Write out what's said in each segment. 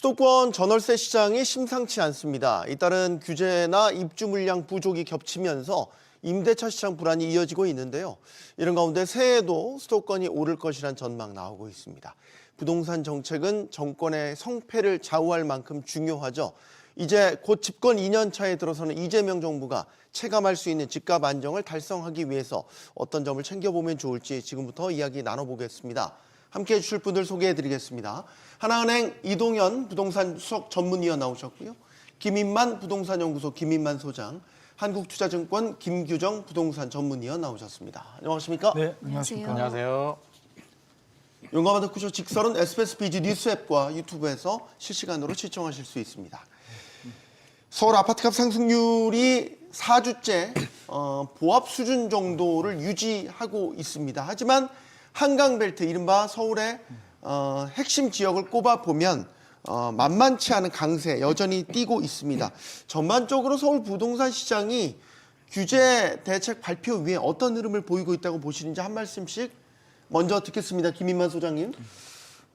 수도권 전월세 시장이 심상치 않습니다. 잇따른 규제나 입주 물량 부족이 겹치면서 임대차 시장 불안이 이어지고 있는데요. 이런 가운데 새해에도 수도권이 오를 것이란 전망 나오고 있습니다. 부동산 정책은 정권의 성패를 좌우할 만큼 중요하죠. 이제 곧 집권 2년 차에 들어서는 이재명 정부가 체감할 수 있는 집값 안정을 달성하기 위해서 어떤 점을 챙겨보면 좋을지 지금부터 이야기 나눠보겠습니다. 함께해 주실 분들 소개해드리겠습니다. 하나은행 이동현 부동산 수석 전문위원 나오셨고요. 김인만 부동산연구소 김인만 소장, 한국투자증권 김규정 부동산 전문위원 나오셨습니다. 안녕하십니까? 네, 안녕하십니까. 안녕하세요. 용감한 덕후쇼 직설은 SBS BG 뉴스 앱과 유튜브에서 실시간으로 시청하실 수 있습니다. 서울 아파트값 상승률이 4주째 보합 수준 정도를 유지하고 있습니다. 하지만 한강벨트, 이른바 서울의 핵심 지역을 꼽아보면 만만치 않은 강세 여전히 띠고 있습니다. 전반적으로 서울 부동산 시장이 규제 대책 발표 위에 어떤 흐름을 보이고 있다고 보시는지 한 말씀씩 먼저 듣겠습니다. 김인만 소장님.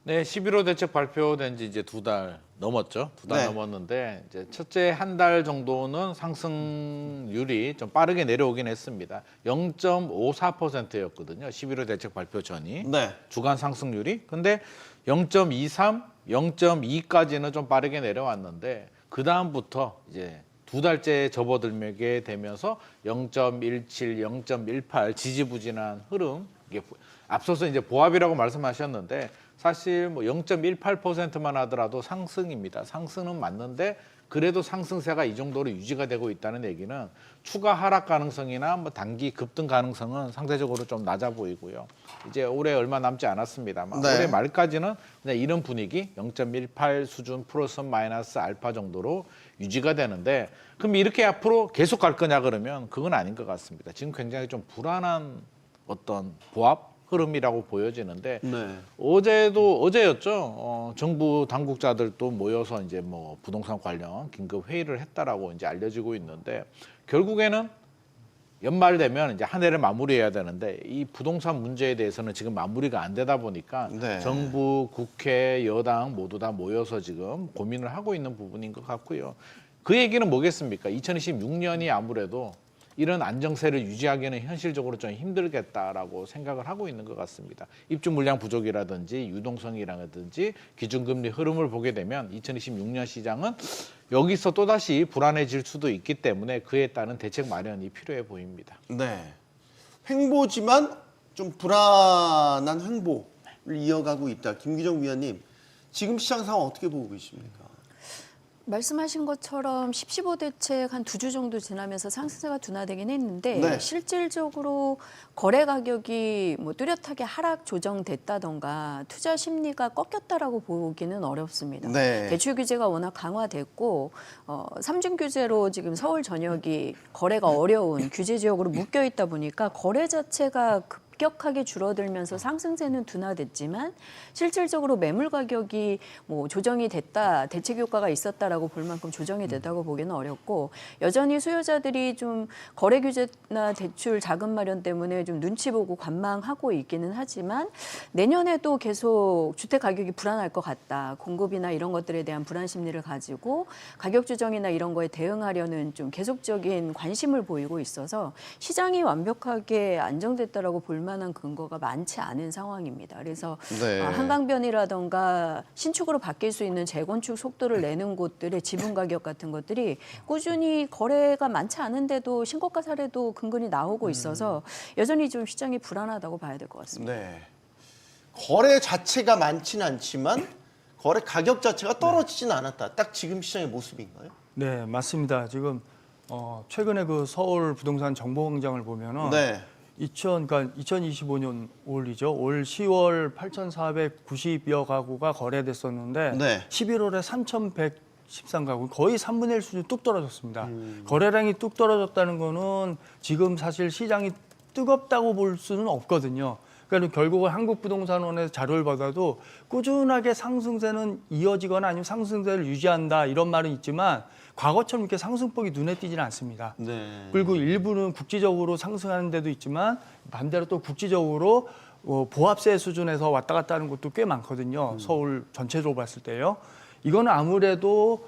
네, 11호 대책 발표된 지 이제 2달 넘었죠. 2달 네. 넘었는데 이제 첫째 한 달 정도는 상승률이 좀 빠르게 내려오긴 했습니다. 0.54%였거든요. 11호 대책 발표 전이. 네. 주간 상승률이. 근데 0.23, 0.2까지는 좀 빠르게 내려왔는데 그다음부터 이제 2달째 접어들게 되면서 0.17, 0.18 지지부진한 흐름. 이게 앞서서 이제 보합이라고 말씀하셨는데 사실 뭐 0.18%만 하더라도 상승입니다. 상승은 맞는데 그래도 상승세가 이 정도로 유지가 되고 있다는 얘기는 추가 하락 가능성이나 뭐 단기 급등 가능성은 상대적으로 좀 낮아 보이고요. 이제 올해 얼마 남지 않았습니다만 네. 올해 말까지는 그냥 이런 분위기 0.18 수준 플러스 마이너스 알파 정도로 유지가 되는데 그럼 이렇게 앞으로 계속 갈 거냐 그러면 그건 아닌 것 같습니다. 지금 굉장히 좀 불안한 어떤 보합 흐름이라고 보여지는데 네. 어제였죠. 정부 당국자들도 모여서 이제 뭐 부동산 관련 긴급 회의를 했다라고 이제 알려지고 있는데 결국에는 연말 되면 이제 한 해를 마무리해야 되는데 이 부동산 문제에 대해서는 지금 마무리가 안 되다 보니까 네. 정부, 국회, 여당 모두 다 모여서 지금 고민을 하고 있는 부분인 것 같고요. 그 얘기는 뭐겠습니까? 2026년이 아무래도 이런 안정세를 유지하기는 현실적으로 좀 힘들겠다라고 생각을 하고 있는 것 같습니다. 입주 물량 부족이라든지 유동성이라든지 기준금리 흐름을 보게 되면 2026년 시장은 여기서 또다시 불안해질 수도 있기 때문에 그에 따른 대책 마련이 필요해 보입니다. 네. 횡보지만 좀 불안한 횡보를 이어가고 있다. 김규정 위원님, 지금 시장 상황 어떻게 보고 계십니까? 말씀하신 것처럼 10.15 대책 한 2주 정도 지나면서 상승세가 둔화되긴 했는데 네. 실질적으로 거래 가격이 뭐 뚜렷하게 하락 조정됐다던가 투자 심리가 꺾였다라고 보기는 어렵습니다. 네. 대출 규제가 워낙 강화됐고 3중 규제로 지금 서울 전역이 거래가 어려운 규제 지역으로 묶여 있다 보니까 거래 자체가 급격하게 줄어들면서 상승세는 둔화됐지만 실질적으로 매물 가격이 뭐 조정이 됐다, 대책 효과가 있었다라고 볼 만큼 조정이 됐다고 보기는 어렵고 여전히 수요자들이 좀 거래 규제나 대출 자금 마련 때문에 좀 눈치 보고 관망하고 있기는 하지만 내년에도 계속 주택 가격이 불안할 것 같다. 공급이나 이런 것들에 대한 불안 심리를 가지고 가격 조정이나 이런 거에 대응하려는 좀 계속적인 관심을 보이고 있어서 시장이 완벽하게 안정됐다라고 볼 만한 근거가 많지 않은 상황입니다. 그래서 네. 한강변이라던가 신축으로 바뀔 수 있는 재건축 속도를 내는 곳들의 지분 가격 같은 것들이 꾸준히 거래가 많지 않은데도 신고가 사례도 근근히 나오고 있어서 여전히 좀 시장이 불안하다고 봐야 될 것 같습니다. 네. 거래 자체가 많지는 않지만 거래 가격 자체가 떨어지진 않았다. 딱 지금 시장의 모습인가요? 네, 맞습니다. 지금 최근에 그 서울 부동산 정보광장을 보면은 네. 2025년 올이죠. 올 10월 8,490여 가구가 거래됐었는데 네. 11월에 3,113가구, 거의 3분의 1 수준 뚝 떨어졌습니다. 거래량이 뚝 떨어졌다는 거는 지금 사실 시장이 뜨겁다고 볼 수는 없거든요. 그러니까 결국은 한국부동산원에서 자료를 받아도 꾸준하게 상승세는 이어지거나 아니면 상승세를 유지한다 이런 말은 있지만 과거처럼 이렇게 상승폭이 눈에 띄지는 않습니다. 네. 그리고 일부는 국지적으로 상승하는 데도 있지만 반대로 또 국지적으로 보합세 수준에서 왔다 갔다 하는 곳도 꽤 많거든요. 서울 전체적으로 봤을 때요. 이거는 아무래도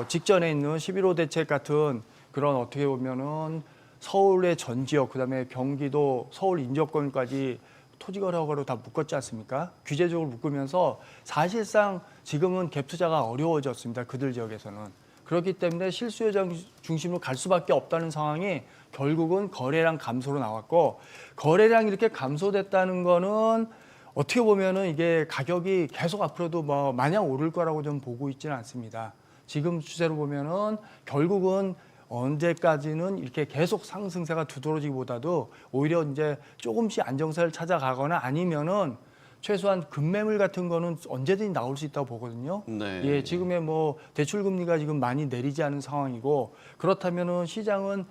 직전에 있는 11호 대책 같은 그런 어떻게 보면은 서울의 전 지역, 그다음에 경기도, 서울 인접권까지 토지거래 허가로 다 묶었지 않습니까? 규제적으로 묶으면서 사실상 지금은 갭 투자가 어려워졌습니다. 그들 지역에서는. 그렇기 때문에 실수요자 중심으로 갈 수밖에 없다는 상황이 결국은 거래량 감소로 나왔고, 거래량이 이렇게 감소됐다는 거는 어떻게 보면은 이게 가격이 계속 앞으로도 뭐 마냥 오를 거라고 좀 보고 있지는 않습니다. 지금 추세로 보면은 결국은 언제까지는 이렇게 계속 상승세가 두드러지기보다도 오히려 이제 조금씩 안정세를 찾아가거나 아니면은 최소한 급매물 같은 거는 언제든지 나올 수 있다고 보거든요. 네. 예, 지금의 뭐 대출 금리가 지금 많이 내리지 않은 상황이고, 그렇다면은 시장은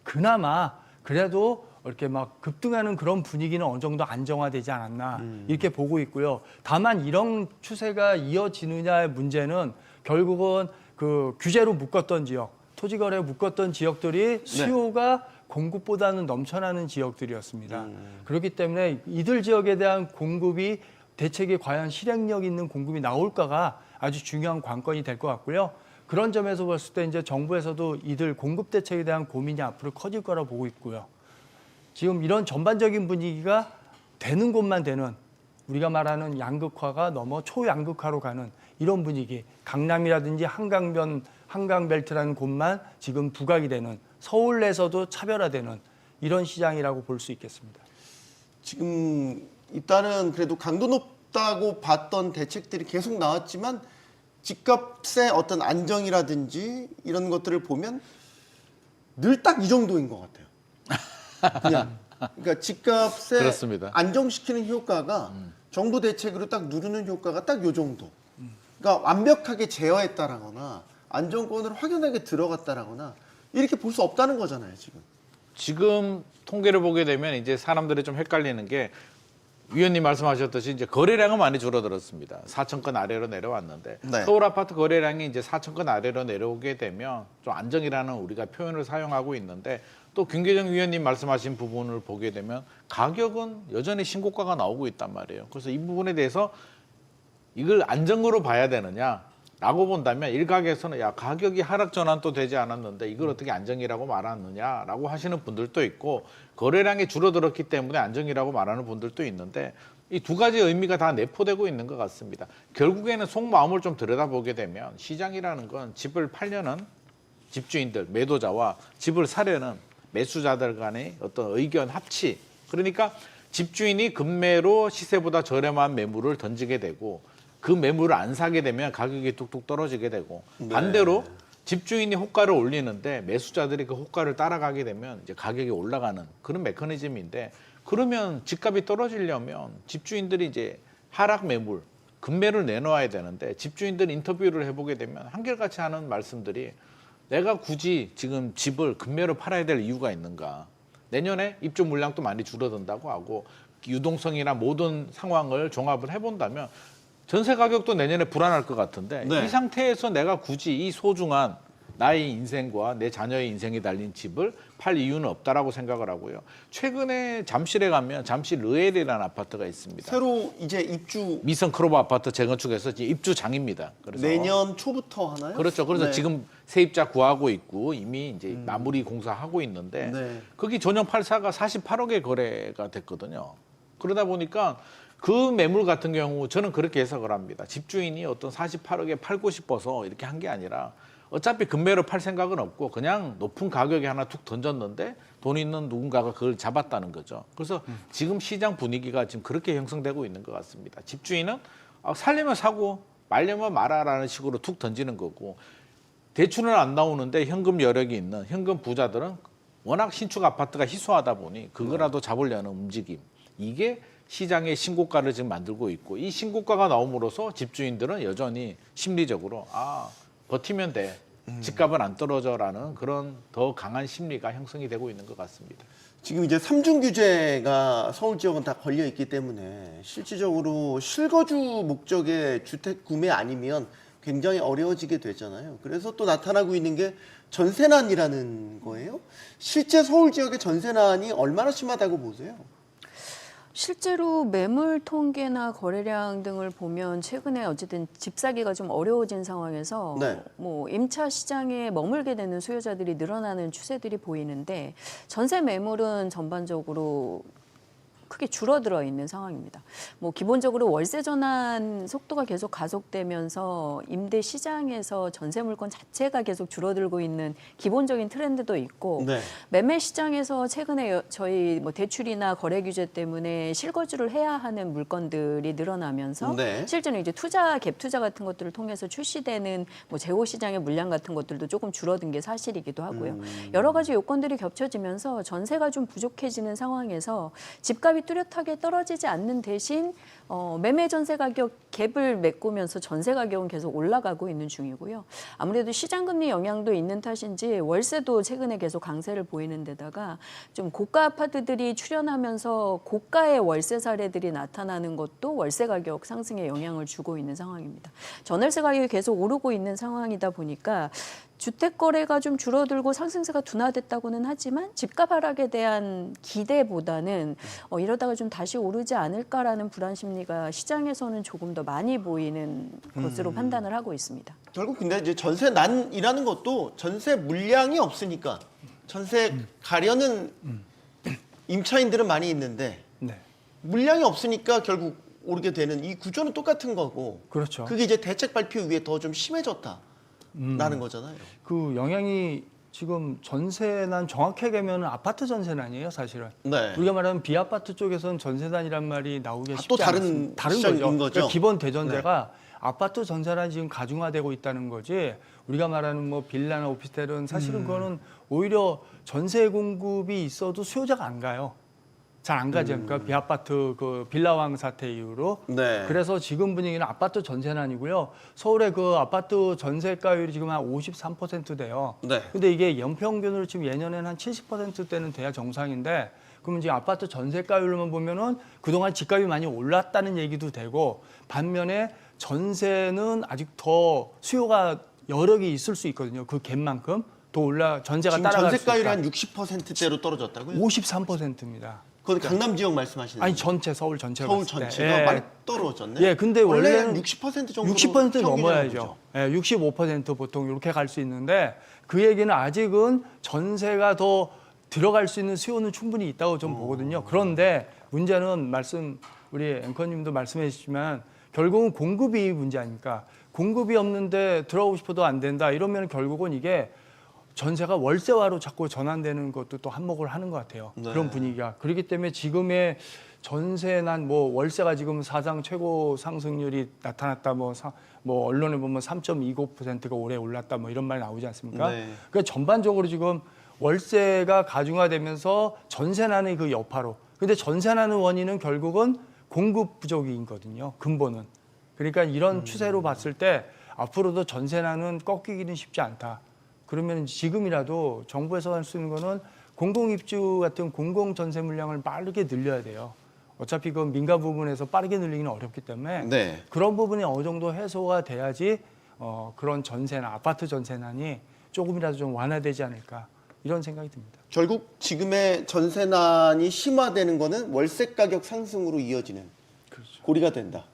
그나마 그래도 이렇게 막 급등하는 그런 분위기는 어느 정도 안정화되지 않았나 이렇게 보고 있고요. 다만 이런 추세가 이어지느냐의 문제는 결국은 그 규제로 묶었던 지역, 토지거래에 묶었던 지역들이 수요가 공급보다는 넘쳐나는 지역들이었습니다. 그렇기 때문에 이들 지역에 대한 공급이 대책이 과연 실행력 있는 공급이 나올까가 아주 중요한 관건이 될 것 같고요. 그런 점에서 봤을 때 이제 정부에서도 이들 공급 대책에 대한 고민이 앞으로 커질 거라 보고 있고요. 지금 이런 전반적인 분위기가 되는 곳만 되는, 우리가 말하는 양극화가 넘어 초양극화로 가는 이런 분위기, 강남이라든지 한강벨트라는 곳만 지금 부각이 되는, 서울 내에서도 차별화되는 이런 시장이라고 볼 수 있겠습니다. 지금 일단은 그래도 강도 높다고 봤던 대책들이 계속 나왔지만 집값의 어떤 안정이라든지 이런 것들을 보면 늘 딱 이 정도인 것 같아요. 그냥 그러니까 집값에 그렇습니다. 안정시키는 효과가 정부 대책으로 딱 누르는 효과가 딱 요 정도. 그러니까 완벽하게 제어했다라거나 안정권으로 확연하게 들어갔다라거나 이렇게 볼 수 없다는 거잖아요, 지금. 지금 통계를 보게 되면 이제 사람들이 좀 헷갈리는 게, 위원님 말씀하셨듯이 이제 거래량은 많이 줄어들었습니다. 4천 건 아래로 내려왔는데 네. 서울 아파트 거래량이 이제 4천 건 아래로 내려오게 되면 좀 안정이라는 우리가 표현을 사용하고 있는데, 또 김계정 위원님 말씀하신 부분을 보게 되면 가격은 여전히 신고가가 나오고 있단 말이에요. 그래서 이 부분에 대해서 이걸 안정으로 봐야 되느냐라고 본다면, 일각에서는 야, 가격이 하락 전환도 되지 않았는데 이걸 어떻게 안정이라고 말하느냐라고 하시는 분들도 있고, 거래량이 줄어들었기 때문에 안정이라고 말하는 분들도 있는데, 이 두 가지 의미가 다 내포되고 있는 것 같습니다. 결국에는 속마음을 좀 들여다보게 되면 시장이라는 건 집을 팔려는 집주인들, 매도자와 집을 사려는 매수자들 간의 어떤 의견 합치, 그러니까 집주인이 급매로 시세보다 저렴한 매물을 던지게 되고, 그 매물을 안 사게 되면 가격이 뚝뚝 떨어지게 되고, 반대로 집주인이 호가를 올리는데 매수자들이 그 호가를 따라가게 되면 이제 가격이 올라가는 그런 메커니즘인데, 그러면 집값이 떨어지려면 집주인들이 이제 하락 매물, 급매를 내놓아야 되는데, 집주인들 인터뷰를 해보게 되면 한결같이 하는 말씀들이, 내가 굳이 지금 집을 급매로 팔아야 될 이유가 있는가? 내년에 입주 물량도 많이 줄어든다고 하고, 유동성이나 모든 상황을 종합을 해본다면 전세 가격도 내년에 불안할 것 같은데, 네. 이 상태에서 내가 굳이 이 소중한 나의 인생과 내 자녀의 인생이 달린 집을 팔 이유는 없다라고 생각을 하고요. 최근에 잠실에 가면 잠실 르엘이라는 아파트가 있습니다. 새로 이제 입주 미성 크로버 아파트 재건축해서 이제 입주장입니다. 그래서 내년 초부터 하나요? 그렇죠. 그래서 네. 지금 세입자 구하고 있고 이미 이제 마무리 공사하고 있는데, 네. 거기 전용 84가 48억에 거래가 됐거든요. 그러다 보니까 그 매물 같은 경우 저는 그렇게 해석을 합니다. 집주인이 어떤 48억에 팔고 싶어서 이렇게 한 게 아니라, 어차피 급매로 팔 생각은 없고 그냥 높은 가격에 하나 툭 던졌는데 돈 있는 누군가가 그걸 잡았다는 거죠. 그래서 지금 시장 분위기가 지금 그렇게 형성되고 있는 것 같습니다. 집주인은 살려면 사고 말려면 말아라는 식으로 툭 던지는 거고, 대출은 안 나오는데 현금 여력이 있는 현금 부자들은 워낙 신축 아파트가 희소하다 보니 그거라도 잡으려는 움직임, 이게 시장의 신고가를 지금 만들고 있고, 이 신고가가 나옴으로써 집주인들은 여전히 심리적으로 버티면 돼, 집값은 안 떨어져라는 그런 더 강한 심리가 형성이 되고 있는 것 같습니다. 지금 이제 3중 규제가 서울 지역은 다 걸려 있기 때문에 실질적으로 실거주 목적의 주택 구매 아니면 굉장히 어려워지게 되잖아요. 그래서 또 나타나고 있는 게 전세난이라는 거예요. 실제 서울 지역의 전세난이 얼마나 심하다고 보세요? 실제로 매물 통계나 거래량 등을 보면 최근에 어쨌든 집 사기가 좀 어려워진 상황에서 네. 뭐 임차 시장에 머물게 되는 수요자들이 늘어나는 추세들이 보이는데 전세 매물은 전반적으로 크게 줄어들어 있는 상황입니다. 뭐 기본적으로 월세 전환 속도가 계속 가속되면서 임대 시장에서 전세 물건 자체가 계속 줄어들고 있는 기본적인 트렌드도 있고 네. 매매 시장에서 최근에 저희 뭐 대출이나 거래 규제 때문에 실거주를 해야 하는 물건들이 늘어나면서 네. 실제로 이제 투자 갭 투자 같은 것들을 통해서 출시되는 뭐 재고 시장의 물량 같은 것들도 조금 줄어든 게 사실이기도 하고요. 여러 가지 요건들이 겹쳐지면서 전세가 좀 부족해지는 상황에서 집값이 뚜렷하게 떨어지지 않는 대신 매매 전세 가격 갭을 메꾸면서 전세 가격은 계속 올라가고 있는 중이고요. 아무래도 시장 금리 영향도 있는 탓인지 월세도 최근에 계속 강세를 보이는 데다가 좀 고가 아파트들이 출현하면서 고가의 월세 사례들이 나타나는 것도 월세 가격 상승에 영향을 주고 있는 상황입니다. 전월세 가격이 계속 오르고 있는 상황이다 보니까 주택 거래가 좀 줄어들고 상승세가 둔화됐다고는 하지만 집값 하락에 대한 기대보다는 이러다가 좀 다시 오르지 않을까라는 불안 심리가 시장에서는 조금 더 많이 보이는 것으로 판단을 하고 있습니다. 결국 근데 이제 전세 난이라는 것도 전세 물량이 없으니까 전세 가려는 임차인들은 많이 있는데 네. 물량이 없으니까 결국 오르게 되는 이 구조는 똑같은 거고. 그렇죠. 그게 이제 대책 발표 위에 더 좀 심해졌다라는 거잖아요. 그 영향이 지금 전세난 정확하게 하면 아파트 전세난이에요, 사실은. 네. 우리가 말하는 비아파트 쪽에서는 전세난이란 말이 나오기 쉽지 또 다른 않습니다. 다른 시장인 거죠. 거죠? 그러니까 기본 대전제가 아파트 전세난이 지금 가중화되고 있다는 거지. 우리가 말하는 뭐 빌라나 오피스텔은 사실은 그거는 오히려 전세 공급이 있어도 수요자가 안 가요. 잘 안 가지 않습니까? 비아파트 그 빌라왕 사태 이후로. 네. 그래서 지금 분위기는 아파트 전세난이고요. 서울의 그 아파트 전세가율이 지금 한 53% 돼요. 네. 근데 이게 연평균으로 지금 예년에는 한 70%대는 돼야 정상인데, 그러면 지금 아파트 전세가율로만 보면은 그동안 집값이 많이 올랐다는 얘기도 되고, 반면에 전세는 아직 더 수요가 여력이 있을 수 있거든요. 그 갭만큼 더 전세가 지금 따라갈 수 전세가율이 있다. 한 60%대로 떨어졌다고요? 53%입니다. 그건 강남 지역 말씀하시는 아니 거죠? 전체 서울 전체가 서울 봤을 때. 전체가 예. 많이 떨어졌네. 예, 근데 원래 원래는 한 60% 정도 60% 넘어야죠. 예, 65% 보통 이렇게 갈 수 있는데, 그 얘기는 아직은 전세가 더 들어갈 수 있는 수요는 충분히 있다고 좀 보거든요. 그런데 문제는 우리 앵커님도 말씀해 주시지만 결국은 공급이 문제 아닙니까? 공급이 없는데 들어오고 싶어도 안 된다. 이러면 결국은 이게 전세가 월세화로 자꾸 전환되는 것도 또 한몫을 하는 것 같아요. 네. 그런 분위기가. 그렇기 때문에 지금의 전세난 뭐 월세가 지금 사상 최고 상승률이 나타났다. 뭐 언론에 보면 3.29%가 올해 올랐다. 뭐 이런 말 나오지 않습니까? 네. 그러니까 전반적으로 지금 월세가 가중화되면서 전세난의 그 여파로. 근데 전세난의 원인은 결국은 공급 부족이거든요. 근본은. 그러니까 이런 추세로 봤을 때 앞으로도 전세난은 꺾이기는 쉽지 않다. 그러면 지금이라도 정부에서 할 수 있는 거는 공공입주 같은 공공 전세 물량을 빠르게 늘려야 돼요. 어차피 그 민간 부분에서 빠르게 늘리기는 어렵기 때문에 네. 그런 부분이 어느 정도 해소가 돼야지 그런 전세나 아파트 전세난이 조금이라도 좀 완화되지 않을까 이런 생각이 듭니다. 결국 지금의 전세난이 심화되는 거는 월세 가격 상승으로 이어지는 그렇죠. 고리가 된다.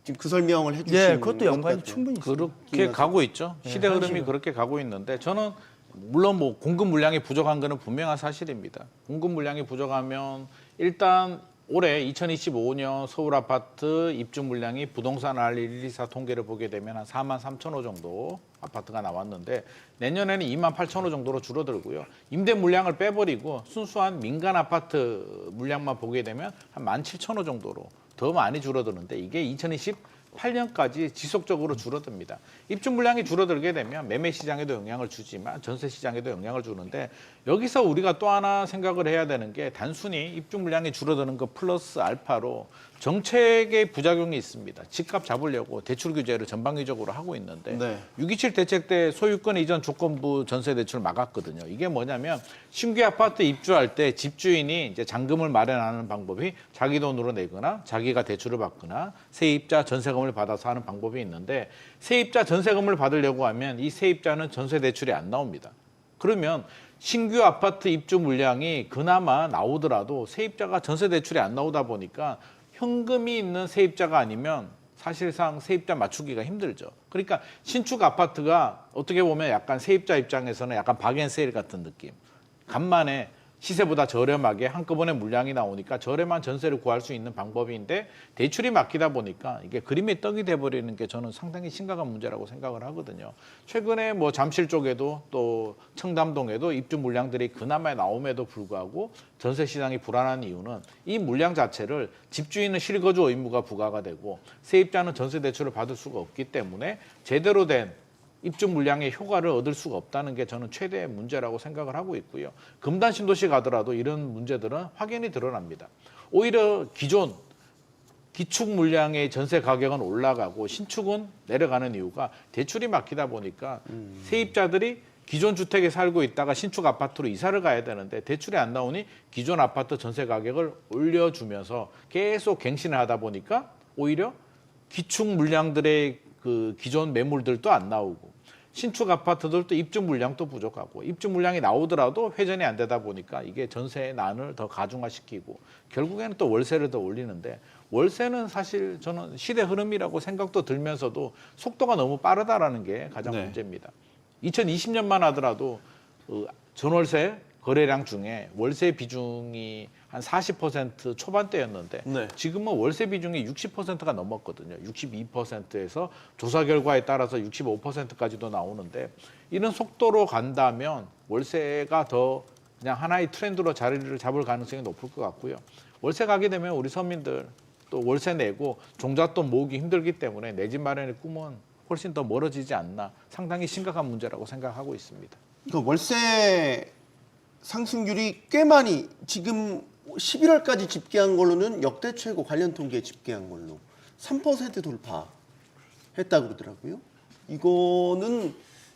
지금 그 설명을 해주신 예, 그것도 것 연관이 같아요. 충분히 있습니다. 그렇게 가고 있죠. 네, 시대 흐름이 현실은. 그렇게 가고 있는데 저는 물론 뭐 공급 물량이 부족한 거는 분명한 사실입니다. 공급 물량이 부족하면 일단 올해 2025년 서울 아파트 입주 물량이 부동산 R124 통계를 보게 되면 한 4만 3천 호 정도 아파트가 나왔는데 내년에는 2만 8천 호 정도로 줄어들고요. 임대 물량을 빼버리고 순수한 민간 아파트 물량만 보게 되면 한 1만 7천 호 정도로 더 많이 줄어드는데 이게 2028년까지 지속적으로 줄어듭니다. 입주 물량이 줄어들게 되면 매매 시장에도 영향을 주지만 전세 시장에도 영향을 주는데 여기서 우리가 또 하나 생각을 해야 되는 게 단순히 입주 물량이 줄어드는 것 플러스 알파로 정책의 부작용이 있습니다. 집값 잡으려고 대출 규제를 전방위적으로 하고 있는데 네. 6.27 대책 때 소유권 이전 조건부 전세 대출 막았거든요. 이게 뭐냐면 신규 아파트 입주할 때 집주인이 이제 잔금을 마련하는 방법이 자기 돈으로 내거나 자기가 대출을 받거나 세입자 전세금을 받아서 하는 방법이 있는데 세입자 전세금을 받으려고 하면 이 세입자는 전세 대출이 안 나옵니다. 그러면 신규 아파트 입주 물량이 그나마 나오더라도 세입자가 전세 대출이 안 나오다 보니까 현금이 있는 세입자가 아니면 사실상 세입자 맞추기가 힘들죠. 그러니까 신축 아파트가 어떻게 보면 약간 세입자 입장에서는 약간 박앤세일 같은 느낌. 간만에 시세보다 저렴하게 한꺼번에 물량이 나오니까 저렴한 전세를 구할 수 있는 방법인데 대출이 막히다 보니까 이게 그림의 떡이 돼버리는 게 저는 상당히 심각한 문제라고 생각을 하거든요. 최근에 뭐 잠실 쪽에도 또 청담동에도 입주 물량들이 그나마 나옴에도 불구하고 전세 시장이 불안한 이유는 이 물량 자체를 집주인은 실거주 의무가 부과가 되고 세입자는 전세 대출을 받을 수가 없기 때문에 제대로 된 입주 물량의 효과를 얻을 수가 없다는 게 저는 최대의 문제라고 생각을 하고 있고요. 금단 신도시 가더라도 이런 문제들은 확연히 드러납니다. 오히려 기존 기축 물량의 전세 가격은 올라가고 신축은 내려가는 이유가 대출이 막히다 보니까 세입자들이 기존 주택에 살고 있다가 신축 아파트로 이사를 가야 되는데 대출이 안 나오니 기존 아파트 전세 가격을 올려주면서 계속 갱신을 하다 보니까 오히려 기축 물량들의 그 기존 매물들도 안 나오고 신축 아파트들도 입주 물량도 부족하고 입주 물량이 나오더라도 회전이 안 되다 보니까 이게 전세의 난을 더 가중화시키고 결국에는 또 월세를 더 올리는데 월세는 사실 저는 시대 흐름이라고 생각도 들면서도 속도가 너무 빠르다라는 게 가장 네. 문제입니다. 2020년만 하더라도 전월세 거래량 중에 월세 비중이 한 40% 초반대였는데 네. 지금은 월세 비중이 60%가 넘었거든요. 62%에서 조사 결과에 따라서 65%까지도 나오는데 이런 속도로 간다면 월세가 더 그냥 하나의 트렌드로 자리를 잡을 가능성이 높을 것 같고요. 월세 가게 되면 우리 서민들 또 월세 내고 종잣돈 모으기 힘들기 때문에 내 집 마련의 꿈은 훨씬 더 멀어지지 않나 상당히 심각한 문제라고 생각하고 있습니다. 그 월세 상승률이 꽤 많이 지금 11월까지 집계한 걸로는 역대 최고 관련 통계 집계한 걸로 3% 돌파했다고 그러더라고요. 이거는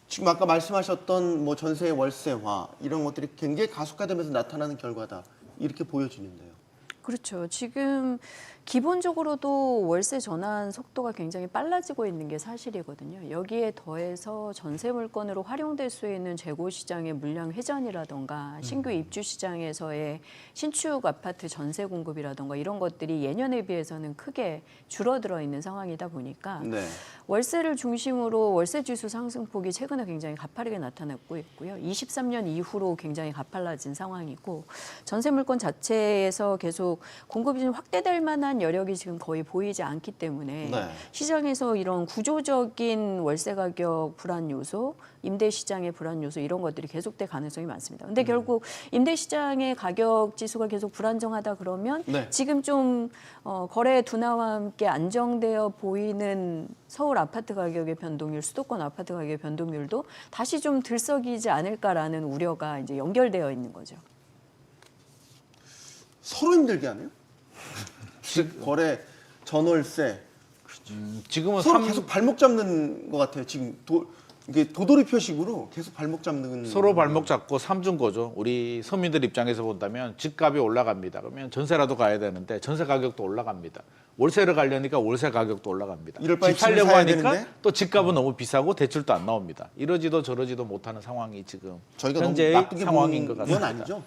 지금 아까 말씀하셨던 뭐 전세 월세화 이런 것들이 굉장히 가속화되면서 나타나는 결과다 이렇게 보여지는데요. 그렇죠. 지금 기본적으로도 월세 전환 속도가 굉장히 빨라지고 있는 게 사실이거든요. 여기에 더해서 전세 물건으로 활용될 수 있는 재고 시장의 물량 회전이라던가 신규 입주 시장에서의 신축 아파트 전세 공급이라던가 이런 것들이 예년에 비해서는 크게 줄어들어 있는 상황이다 보니까 네. 월세를 중심으로 월세 지수 상승폭이 최근에 굉장히 가파르게 나타나고 있고요. 23년 이후로 굉장히 가팔라진 상황이고 전세 물건 자체에서 계속 공급이 좀 확대될 만한 여력이 지금 거의 보이지 않기 때문에 네. 시장에서 이런 구조적인 월세 가격 불안 요소, 임대 시장의 불안 요소 이런 것들이 계속될 가능성이 많습니다. 근데 결국 임대 시장의 가격 지수가 계속 불안정하다 그러면 네. 지금 좀 거래 둔화와 함께 안정되어 보이는 서울 아파트 가격의 변동률, 수도권 아파트 가격의 변동률도 다시 좀 들썩이지 않을까라는 우려가 이제 연결되어 있는 거죠. 서로 힘들게 하네요. 즉 거래 전월세 지금은 서로 계속 발목 잡는 것 같아요. 지금 이게 도돌이 표식으로 계속 발목 잡는 서로 발목 잡고 삼중고죠. 우리 서민들 입장에서 본다면 집값이 올라갑니다. 그러면 전세라도 가야 되는데 전세 가격도 올라갑니다. 월세를 가려니까 월세 가격도 올라갑니다. 이럴 바에 집 살려고 집을 사야 하니까 되는데? 또 집값은 너무 비싸고 대출도 안 나옵니다. 이러지도 저러지도 못하는 상황이 지금 저희가 너무 현재의 나쁘게 상황인 것 보는 건 같습니다. 아니죠.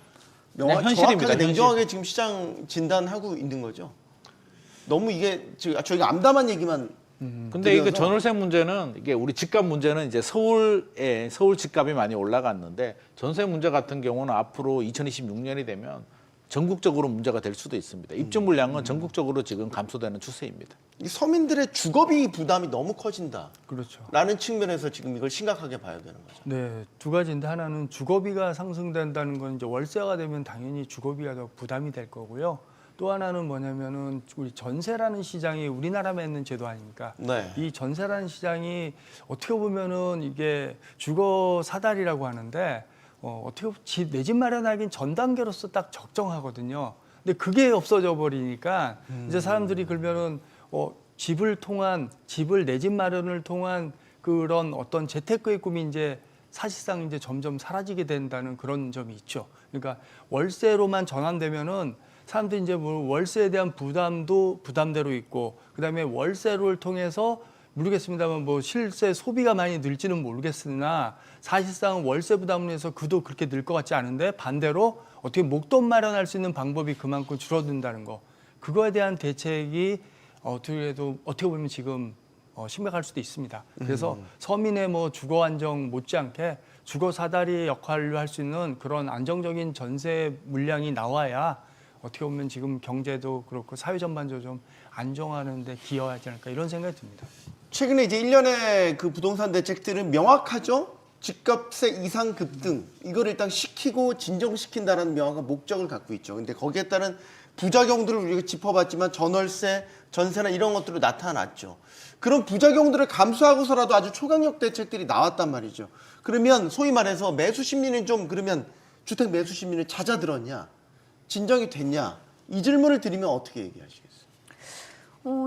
그냥 현실입니다, 정확하게 현실. 냉정하게 지금 시장 진단하고 있는 거죠. 너무 이게 저희가 암담한 얘기만 근데 이게 드려서- 전월세 문제는 이게 우리 집값 문제는 이제 서울 집값이 많이 올라갔는데 전세 문제 같은 경우는 앞으로 2026년이 되면 전국적으로 문제가 될 수도 있습니다. 입주 물량은 전국적으로 지금 감소되는 추세입니다. 이 서민들의 주거비 부담이 너무 커진다. 그렇죠. 라는 측면에서 지금 이걸 심각하게 봐야 되는 거죠. 네, 두 가지인데 하나는 주거비가 상승된다는 건 이제 월세가 되면 당연히 주거비가 더 부담이 될 거고요. 또 하나는 뭐냐면은 우리 전세라는 시장이 우리나라만 있는 제도 아닙니까? 네. 이 전세라는 시장이 어떻게 보면은 이게 주거 사다리라고 하는데 어떻게 내 집 마련하기는 전 단계로서 딱 적정하거든요. 근데 그게 없어져 버리니까 이제 사람들이 그러면은 집을 내 집 마련을 통한 그런 어떤 재테크의 꿈이 이제 사실상 이제 점점 사라지게 된다는 그런 점이 있죠. 그러니까 월세로만 전환되면은 사람들이 이제 뭐 월세에 대한 부담도 부담대로 있고 그다음에 월세를 통해서 모르겠습니다만 뭐 실제 소비가 많이 늘지는 모르겠으나 사실상 월세 부담을 해서 그도 그렇게 늘 것 같지 않은데 반대로 어떻게 목돈 마련할 수 있는 방법이 그만큼 줄어든다는 거. 그거에 대한 대책이 어떻게 보면 지금 심각할 수도 있습니다. 그래서 서민의 뭐 주거 안정 못지않게 주거 사다리 역할을 할 수 있는 그런 안정적인 전세 물량이 나와야 어떻게 보면 지금 경제도 그렇고 사회 전반적으로 좀 안정하는 데 기여하지 않을까 이런 생각이 듭니다. 최근에 이제 일련의 그 부동산 대책들은 명확하죠. 집값의 이상 급등 이걸 일단 시키고 진정시킨다는 명확한 목적을 갖고 있죠. 근데 거기에 따른 부작용들을 우리가 짚어봤지만 전월세, 전세나 이런 것들로 나타났죠. 그런 부작용들을 감수하고서라도 아주 초강력 대책들이 나왔단 말이죠. 그러면 소위 말해서 매수 심리는 좀 그러면 주택 매수 심리는 잦아들었냐, 진정이 됐냐 이 질문을 드리면 어떻게 얘기하시겠어요?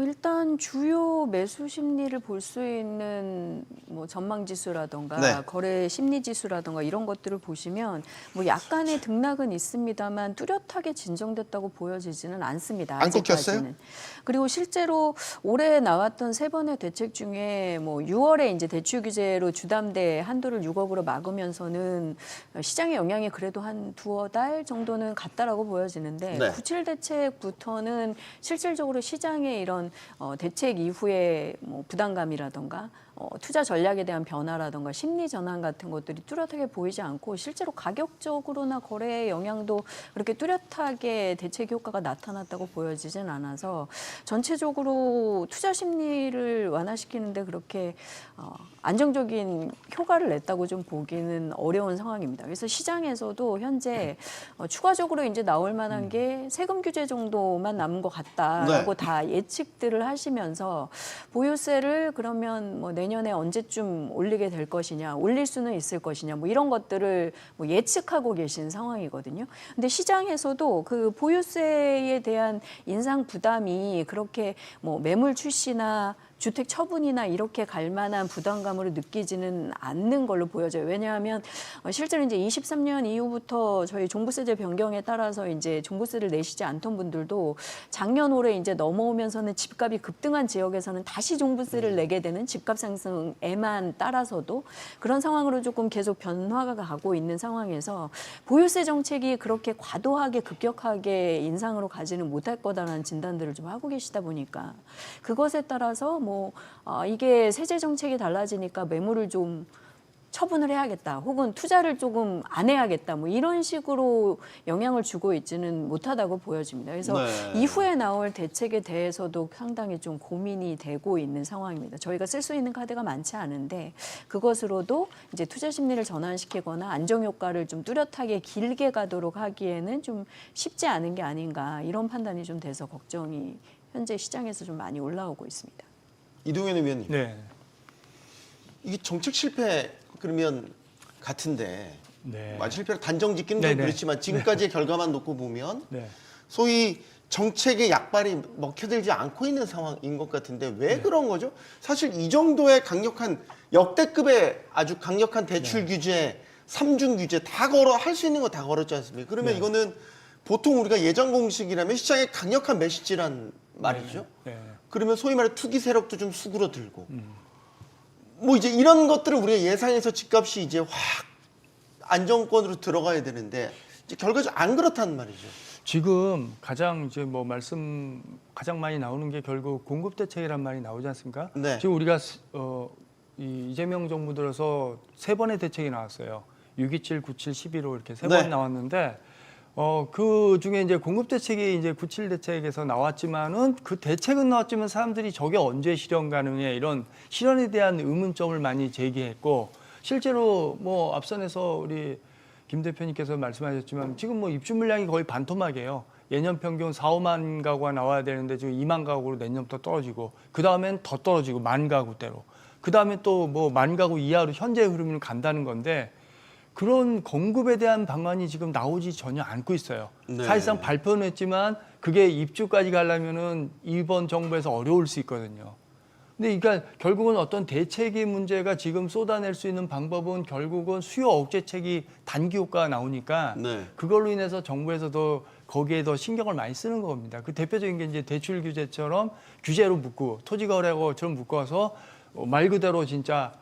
일단 주요 매수 심리를 볼 수 있는 뭐 전망 지수라던가 네. 거래 심리 지수라던가 이런 것들을 보시면 뭐 약간의 등락은 있습니다만 뚜렷하게 진정됐다고 보여지지는 않습니다. 안 꺾였어요? 아직까지는. 그리고 실제로 올해 나왔던 3번의 대책 중에 뭐 6월에 이제 대출 규제로 주담대 한도를 6억으로 막으면서는 시장의 영향이 그래도 한 2달 정도는 갔다라고 보여지는데 네. 97 대책부터는 실질적으로 시장의 이런 대책 이후에 뭐 부담감이라던가 투자 전략에 대한 변화라던가 심리 전환 같은 것들이 뚜렷하게 보이지 않고 실제로 가격적으로나 거래의 영향도 그렇게 뚜렷하게 대책 효과가 나타났다고 보여지진 않아서 전체적으로 투자 심리를 완화시키는데 그렇게 안정적인 효과를 냈다고 좀 보기는 어려운 상황입니다. 그래서 시장에서도 현재 추가적으로 이제 나올 만한 게 세금 규제 정도만 남은 것 같다라고 네. 다 예측들을 하시면서 보유세를 그러면 뭐 내년에 언제쯤 올리게 될 것이냐, 올릴 수는 있을 것이냐, 뭐 이런 것들을 뭐 예측하고 계신 상황이거든요. 근데 시장에서도 그 보유세에 대한 인상 부담이 그렇게 뭐 매물 출시나 주택 처분이나 이렇게 갈 만한 부담감으로 느끼지는 않는 걸로 보여져요. 왜냐하면 실제로 이제 23년 이후부터 저희 종부세제 변경에 따라서 이제 종부세를 내시지 않던 분들도 작년 올해 이제 넘어오면서는 집값이 급등한 지역에서는 다시 종부세를 내게 되는 집값 상승에만 따라서도 그런 상황으로 조금 계속 변화가 가고 있는 상황에서 보유세 정책이 그렇게 과도하게 급격하게 인상으로 가지는 못할 거다라는 진단들을 좀 하고 계시다 보니까 그것에 따라서 이게 세제 정책이 달라지니까 매물을 좀 처분을 해야겠다 혹은 투자를 조금 안 해야겠다 뭐 이런 식으로 영향을 주고 있지는 못하다고 보여집니다. 그래서 네. 이후에 나올 대책에 대해서도 상당히 좀 고민이 되고 있는 상황입니다. 저희가 쓸 수 있는 카드가 많지 않은데 그것으로도 이제 투자 심리를 전환시키거나 안정 효과를 좀 뚜렷하게 길게 가도록 하기에는 좀 쉽지 않은 게 아닌가 이런 판단이 좀 돼서 걱정이 현재 시장에서 좀 많이 올라오고 있습니다. 이동현 의원님, 네. 이게 정책 실패 그러면 같은데 네. 실패를 단정 짓기는 좀 네네. 그렇지만 지금까지의 결과만 놓고 보면 네. 소위 정책의 약발이 먹혀들지 않고 있는 상황인 것 같은데 왜 그런 거죠? 사실 이 정도의 강력한 역대급의 아주 강력한 대출 규제, 삼중 규제 다 할 수 있는 거 다 걸었지 않습니까? 그러면 네. 이거는 보통 우리가 예전 공식이라면 시장의 강력한 메시지란 말이죠. 네. 그러면 소위 말해 투기 세력도 좀 수그러들고 뭐 이제 이런 것들을 우리가 예상해서 집값이 이제 확 안정권으로 들어가야 되는데 이제 결과적으로 안 그렇다는 말이죠. 지금 가장 가장 많이 나오는 게 결국 공급 대책이란 말이 나오지 않습니까? 네. 지금 우리가 이 이재명 정부 들어서 3번의 대책이 나왔어요. 627, 97, 11호 이렇게 3번 네. 나왔는데 그 중에 이제 공급 대책이 이제 97 대책에서 나왔지만은 그 대책은 나왔지만 사람들이 저게 언제 실현 가능해 이런 실현에 대한 의문점을 많이 제기했고 실제로 뭐 앞선에서 우리 김 대표님께서 말씀하셨지만 지금 뭐 입주 물량이 거의 반토막이에요. 예년 평균 4, 5만 가구가 나와야 되는데 지금 2만 가구로 내년부터 떨어지고 그 다음엔 더 떨어지고 1만 가구대로 그 다음에 또 뭐 1만 가구 이하로 현재 흐름을 간다는 건데 그런 공급에 대한 방안이 지금 나오지 전혀 않고 있어요. 네. 사실상 발표는 했지만 그게 입주까지 가려면은 이번 정부에서 어려울 수 있거든요. 근데 그러니까 결국은 어떤 대책의 문제가 지금 쏟아낼 수 있는 방법은 결국은 수요 억제책이 단기 효과가 나오니까 네. 그걸로 인해서 정부에서도 거기에 더 신경을 많이 쓰는 겁니다. 그 대표적인 게 이제 대출 규제처럼 규제로 묶고 토지 거래처럼 묶어서 말 그대로 진짜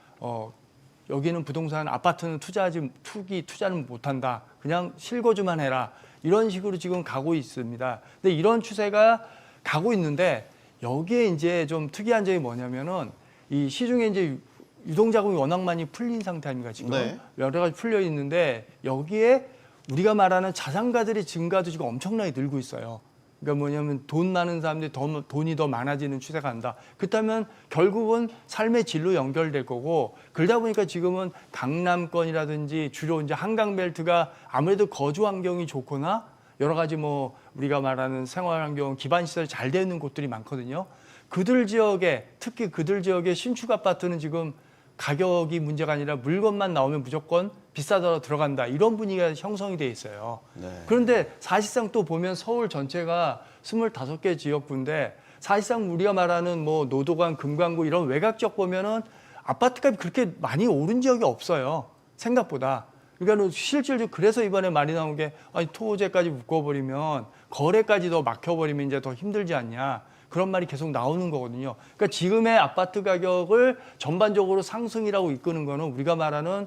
여기는 부동산 아파트는 투자는 못한다. 그냥 실거주만 해라. 이런 식으로 지금 가고 있습니다. 근데 이런 추세가 가고 있는데 여기에 이제 좀 특이한 점이 뭐냐면은 이 시중에 이제 유동자금이 워낙 많이 풀린 상태 아닙니까 지금. 네. 여러 가지 풀려 있는데 여기에 우리가 말하는 자산가들의 증가도 지금 엄청나게 늘고 있어요. 그러니까 뭐냐면 돈 많은 사람들이 돈이 더 많아지는 추세가 간다. 그렇다면 결국은 삶의 질로 연결될 거고 그러다 보니까 지금은 강남권이라든지 주로 이제 한강벨트가 아무래도 거주 환경이 좋거나 여러 가지 뭐 우리가 말하는 생활 환경, 기반 시설이 잘 되어 있는 곳들이 많거든요. 특히 그들 지역의 신축 아파트는 지금 가격이 문제가 아니라 물건만 나오면 무조건 비싸더라도 들어간다. 이런 분위기가 형성이 돼 있어요. 네. 그런데 사실상 또 보면 서울 전체가 25개 지역구인데 사실상 우리가 말하는 뭐 노도관, 금강구 이런 외곽 지역 보면은 아파트값이 그렇게 많이 오른 지역이 없어요. 생각보다. 그러니까 실질적으로 그래서 이번에 말이 나온 게 아니 토지까지 묶어버리면 거래까지 더 막혀버리면 이제 더 힘들지 않냐. 그런 말이 계속 나오는 거거든요. 그러니까 지금의 아파트 가격을 전반적으로 상승이라고 이끄는 거는 우리가 말하는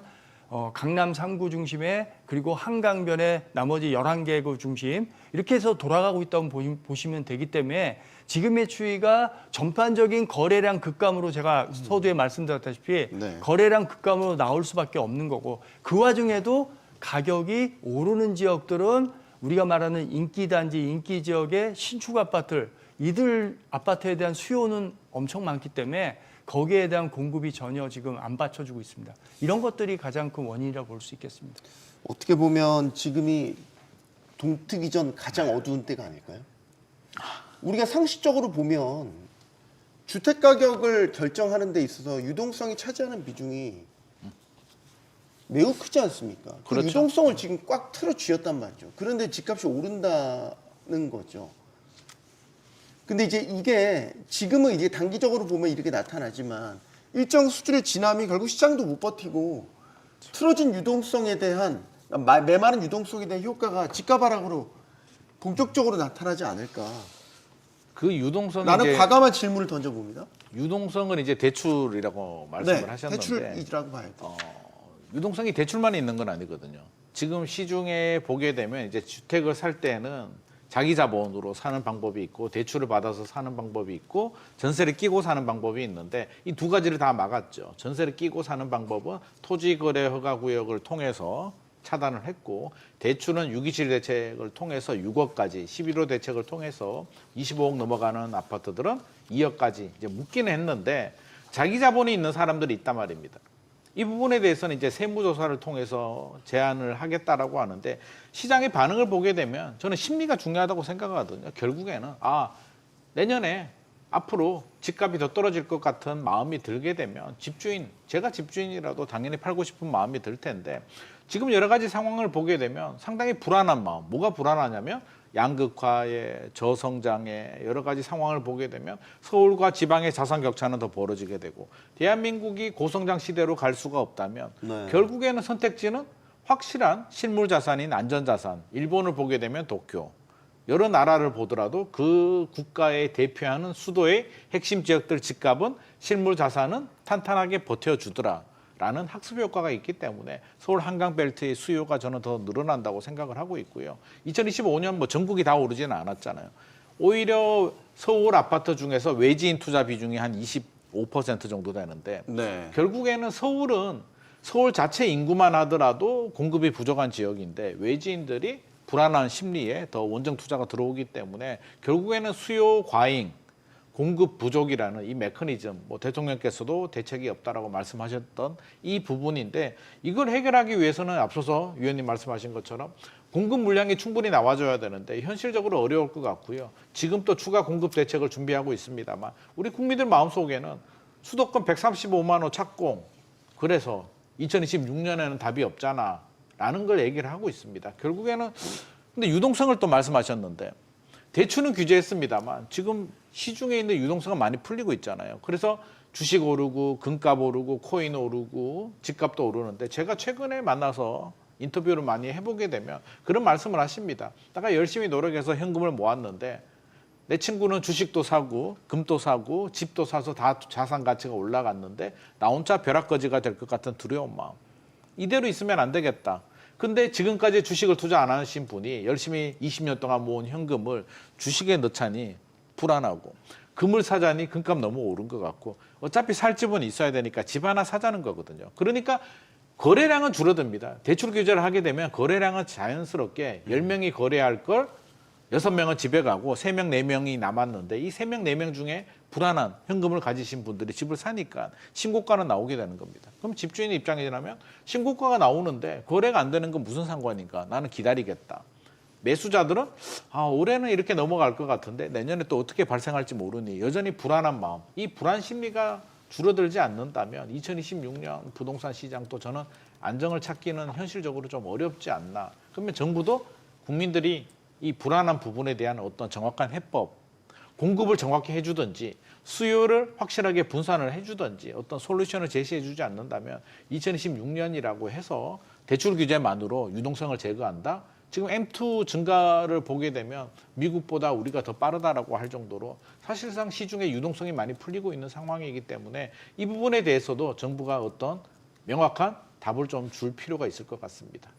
강남 3구 중심에 그리고 한강변의 나머지 11개구 중심 이렇게 해서 돌아가고 있다고 보시면 되기 때문에 지금의 추이가 전반적인 거래량 급감으로 제가 서두에 말씀드렸다시피 네. 거래량 급감으로 나올 수밖에 없는 거고 그 와중에도 가격이 오르는 지역들은 우리가 말하는 인기단지, 인기지역의 신축 아파트들 이들 아파트에 대한 수요는 엄청 많기 때문에 거기에 대한 공급이 전혀 지금 안 받쳐주고 있습니다. 이런 것들이 가장 큰 원인이라고 볼 수 있겠습니다. 어떻게 보면 지금이 동트기 전 가장 어두운 때가 아닐까요? 우리가 상식적으로 보면 주택 가격을 결정하는 데 있어서 유동성이 차지하는 비중이 매우 크지 않습니까? 그 그렇죠. 유동성을 지금 꽉 틀어 쥐었단 말이죠. 그런데 집값이 오른다는 거죠. 근데 이제 이게 지금은 이제 단기적으로 보면 이렇게 나타나지만 일정 수준의 지남이 결국 시장도 못 버티고 틀어진 유동성에 대한 메마른 유동성에 대한 효과가 집값 하락으로 본격적으로 나타나지 않을까. 그 유동성이 나는 이제 과감한 질문을 던져봅니다. 유동성은 이제 대출이라고 말씀을 하셨는데 대출이라고 봐야 돼요. 유동성이 대출만 있는 건 아니거든요. 지금 시중에 보게 되면 이제 주택을 살 때는 자기 자본으로 사는 방법이 있고 대출을 받아서 사는 방법이 있고 전세를 끼고 사는 방법이 있는데 이 두 가지를 다 막았죠. 전세를 끼고 사는 방법은 토지거래허가구역을 통해서 차단을 했고 대출은 627 대책을 통해서 6억까지 11호 대책을 통해서 25억 넘어가는 아파트들은 2억까지 이제 묶기는 했는데 자기 자본이 있는 사람들이 있단 말입니다. 이 부분에 대해서는 이제 세무조사를 통해서 제안을 하겠다라고 하는데 시장의 반응을 보게 되면 저는 심리가 중요하다고 생각하거든요. 결국에는 내년에 앞으로 집값이 더 떨어질 것 같은 마음이 들게 되면 제가 집주인이라도 당연히 팔고 싶은 마음이 들 텐데 지금 여러 가지 상황을 보게 되면 상당히 불안한 마음. 뭐가 불안하냐면 양극화의 저성장의 여러 가지 상황을 보게 되면 서울과 지방의 자산 격차는 더 벌어지게 되고 대한민국이 고성장 시대로 갈 수가 없다면 네. 결국에는 선택지는 확실한 실물 자산인 안전자산, 일본을 보게 되면 도쿄, 여러 나라를 보더라도 그 국가에 대표하는 수도의 핵심 지역들 집값은 실물 자산은 탄탄하게 버텨주더라. 라는 학습 효과가 있기 때문에 서울 한강벨트의 수요가 저는 더 늘어난다고 생각을 하고 있고요. 2025년 뭐 전국이 다 오르지는 않았잖아요. 오히려 서울 아파트 중에서 외지인 투자 비중이 한 25% 정도 되는데 네. 결국에는 서울 자체 인구만 하더라도 공급이 부족한 지역인데 외지인들이 불안한 심리에 더 원정 투자가 들어오기 때문에 결국에는 수요 과잉, 공급 부족이라는 이 메커니즘, 뭐 대통령께서도 대책이 없다라고 말씀하셨던 이 부분인데 이걸 해결하기 위해서는 앞서서 위원님 말씀하신 것처럼 공급 물량이 충분히 나와줘야 되는데 현실적으로 어려울 것 같고요. 지금 또 추가 공급 대책을 준비하고 있습니다만 우리 국민들 마음속에는 수도권 135만 호 착공, 그래서 2026년에는 답이 없잖아 라는 걸 얘기를 하고 있습니다. 결국에는 근데 유동성을 또 말씀하셨는데 대출은 규제했습니다만 지금 시중에 있는 유동성은 많이 풀리고 있잖아요. 그래서 주식 오르고 금값 오르고 코인 오르고 집값도 오르는데 제가 최근에 만나서 인터뷰를 많이 해보게 되면 그런 말씀을 하십니다. 내가 열심히 노력해서 현금을 모았는데 내 친구는 주식도 사고 금도 사고 집도 사서 다 자산 가치가 올라갔는데 나 혼자 벼락거지가 될 것 같은 두려운 마음. 이대로 있으면 안 되겠다. 근데 지금까지 주식을 투자 안 하신 분이 열심히 20년 동안 모은 현금을 주식에 넣자니 불안하고 금을 사자니 금값 너무 오른 것 같고 어차피 살 집은 있어야 되니까 집 하나 사자는 거거든요. 그러니까 거래량은 줄어듭니다. 대출 규제를 하게 되면 거래량은 자연스럽게 10명이 거래할 걸 6명은 집에 가고 3명, 4명이 남았는데 이 3명, 4명 중에 불안한 현금을 가지신 분들이 집을 사니까 신고가는 나오게 되는 겁니다. 그럼 집주인 입장이라면 신고가가 나오는데 거래가 안 되는 건 무슨 상관인가? 나는 기다리겠다. 매수자들은 올해는 이렇게 넘어갈 것 같은데 내년에 또 어떻게 발생할지 모르니 여전히 불안한 마음. 이 불안 심리가 줄어들지 않는다면 2026년 부동산 시장도 저는 안정을 찾기는 현실적으로 좀 어렵지 않나. 그러면 정부도 국민들이 이 불안한 부분에 대한 어떤 정확한 해법, 공급을 정확히 해주든지 수요를 확실하게 분산을 해주든지 어떤 솔루션을 제시해주지 않는다면 2026년이라고 해서 대출 규제만으로 유동성을 제거한다? 지금 M2 증가를 보게 되면 미국보다 우리가 더 빠르다라고 할 정도로 사실상 시중에 유동성이 많이 풀리고 있는 상황이기 때문에 이 부분에 대해서도 정부가 어떤 명확한 답을 좀 줄 필요가 있을 것 같습니다.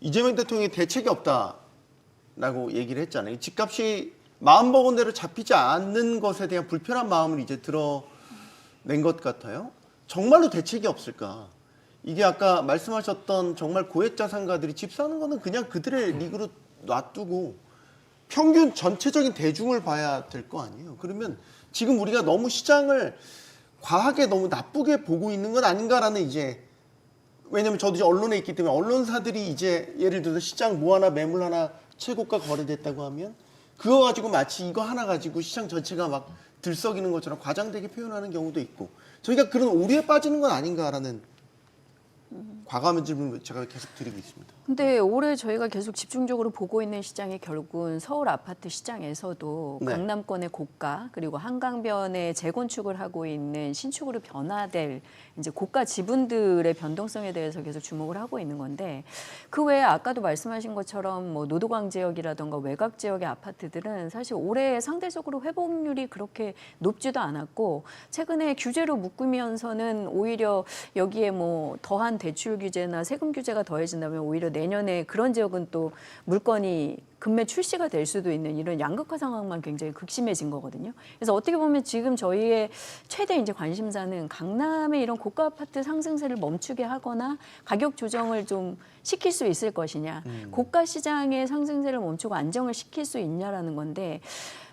이재명 대통령이 대책이 없다라고 얘기를 했잖아요. 집값이 마음먹은 대로 잡히지 않는 것에 대한 불편한 마음을 이제 드러낸 것 같아요. 정말로 대책이 없을까? 이게 아까 말씀하셨던 정말 고액자산가들이 집 사는 거는 그냥 그들의 리그로 놔두고 평균 전체적인 대중을 봐야 될 거 아니에요. 그러면 지금 우리가 너무 시장을 과하게 너무 나쁘게 보고 있는 건 아닌가라는 이제, 왜냐면 저도 이제 언론에 있기 때문에 언론사들이 이제 예를 들어서 시장 뭐 하나 매물 하나 최고가 거래됐다고 하면 그거 가지고 마치 이거 하나 가지고 시장 전체가 막 들썩이는 것처럼 과장되게 표현하는 경우도 있고 저희가 그런 오류에 빠지는 건 아닌가라는 과감한 질문을 제가 계속 드리고 있습니다. 근데 올해 저희가 계속 집중적으로 보고 있는 시장이 결국은 서울 아파트 시장에서도 네. 강남권의 고가 그리고 한강변에 재건축을 하고 있는 신축으로 변화될 이제 고가 지분들의 변동성에 대해서 계속 주목을 하고 있는 건데 그 외에 아까도 말씀하신 것처럼 뭐 노도강 지역이라던가 외곽 지역의 아파트들은 사실 올해 상대적으로 회복률이 그렇게 높지도 않았고 최근에 규제로 묶으면서는 오히려 여기에 뭐 더한 대출 규제나 세금 규제가 더해진다면 오히려 내년에 그런 지역은 또 물건이 급매 출시가 될 수도 있는 이런 양극화 상황만 굉장히 극심해진 거거든요. 그래서 어떻게 보면 지금 저희의 최대 이제 관심사는 강남의 이런 고가 아파트 상승세를 멈추게 하거나 가격 조정을 좀 시킬 수 있을 것이냐, 고가 시장의 상승세를 멈추고 안정을 시킬 수 있냐라는 건데.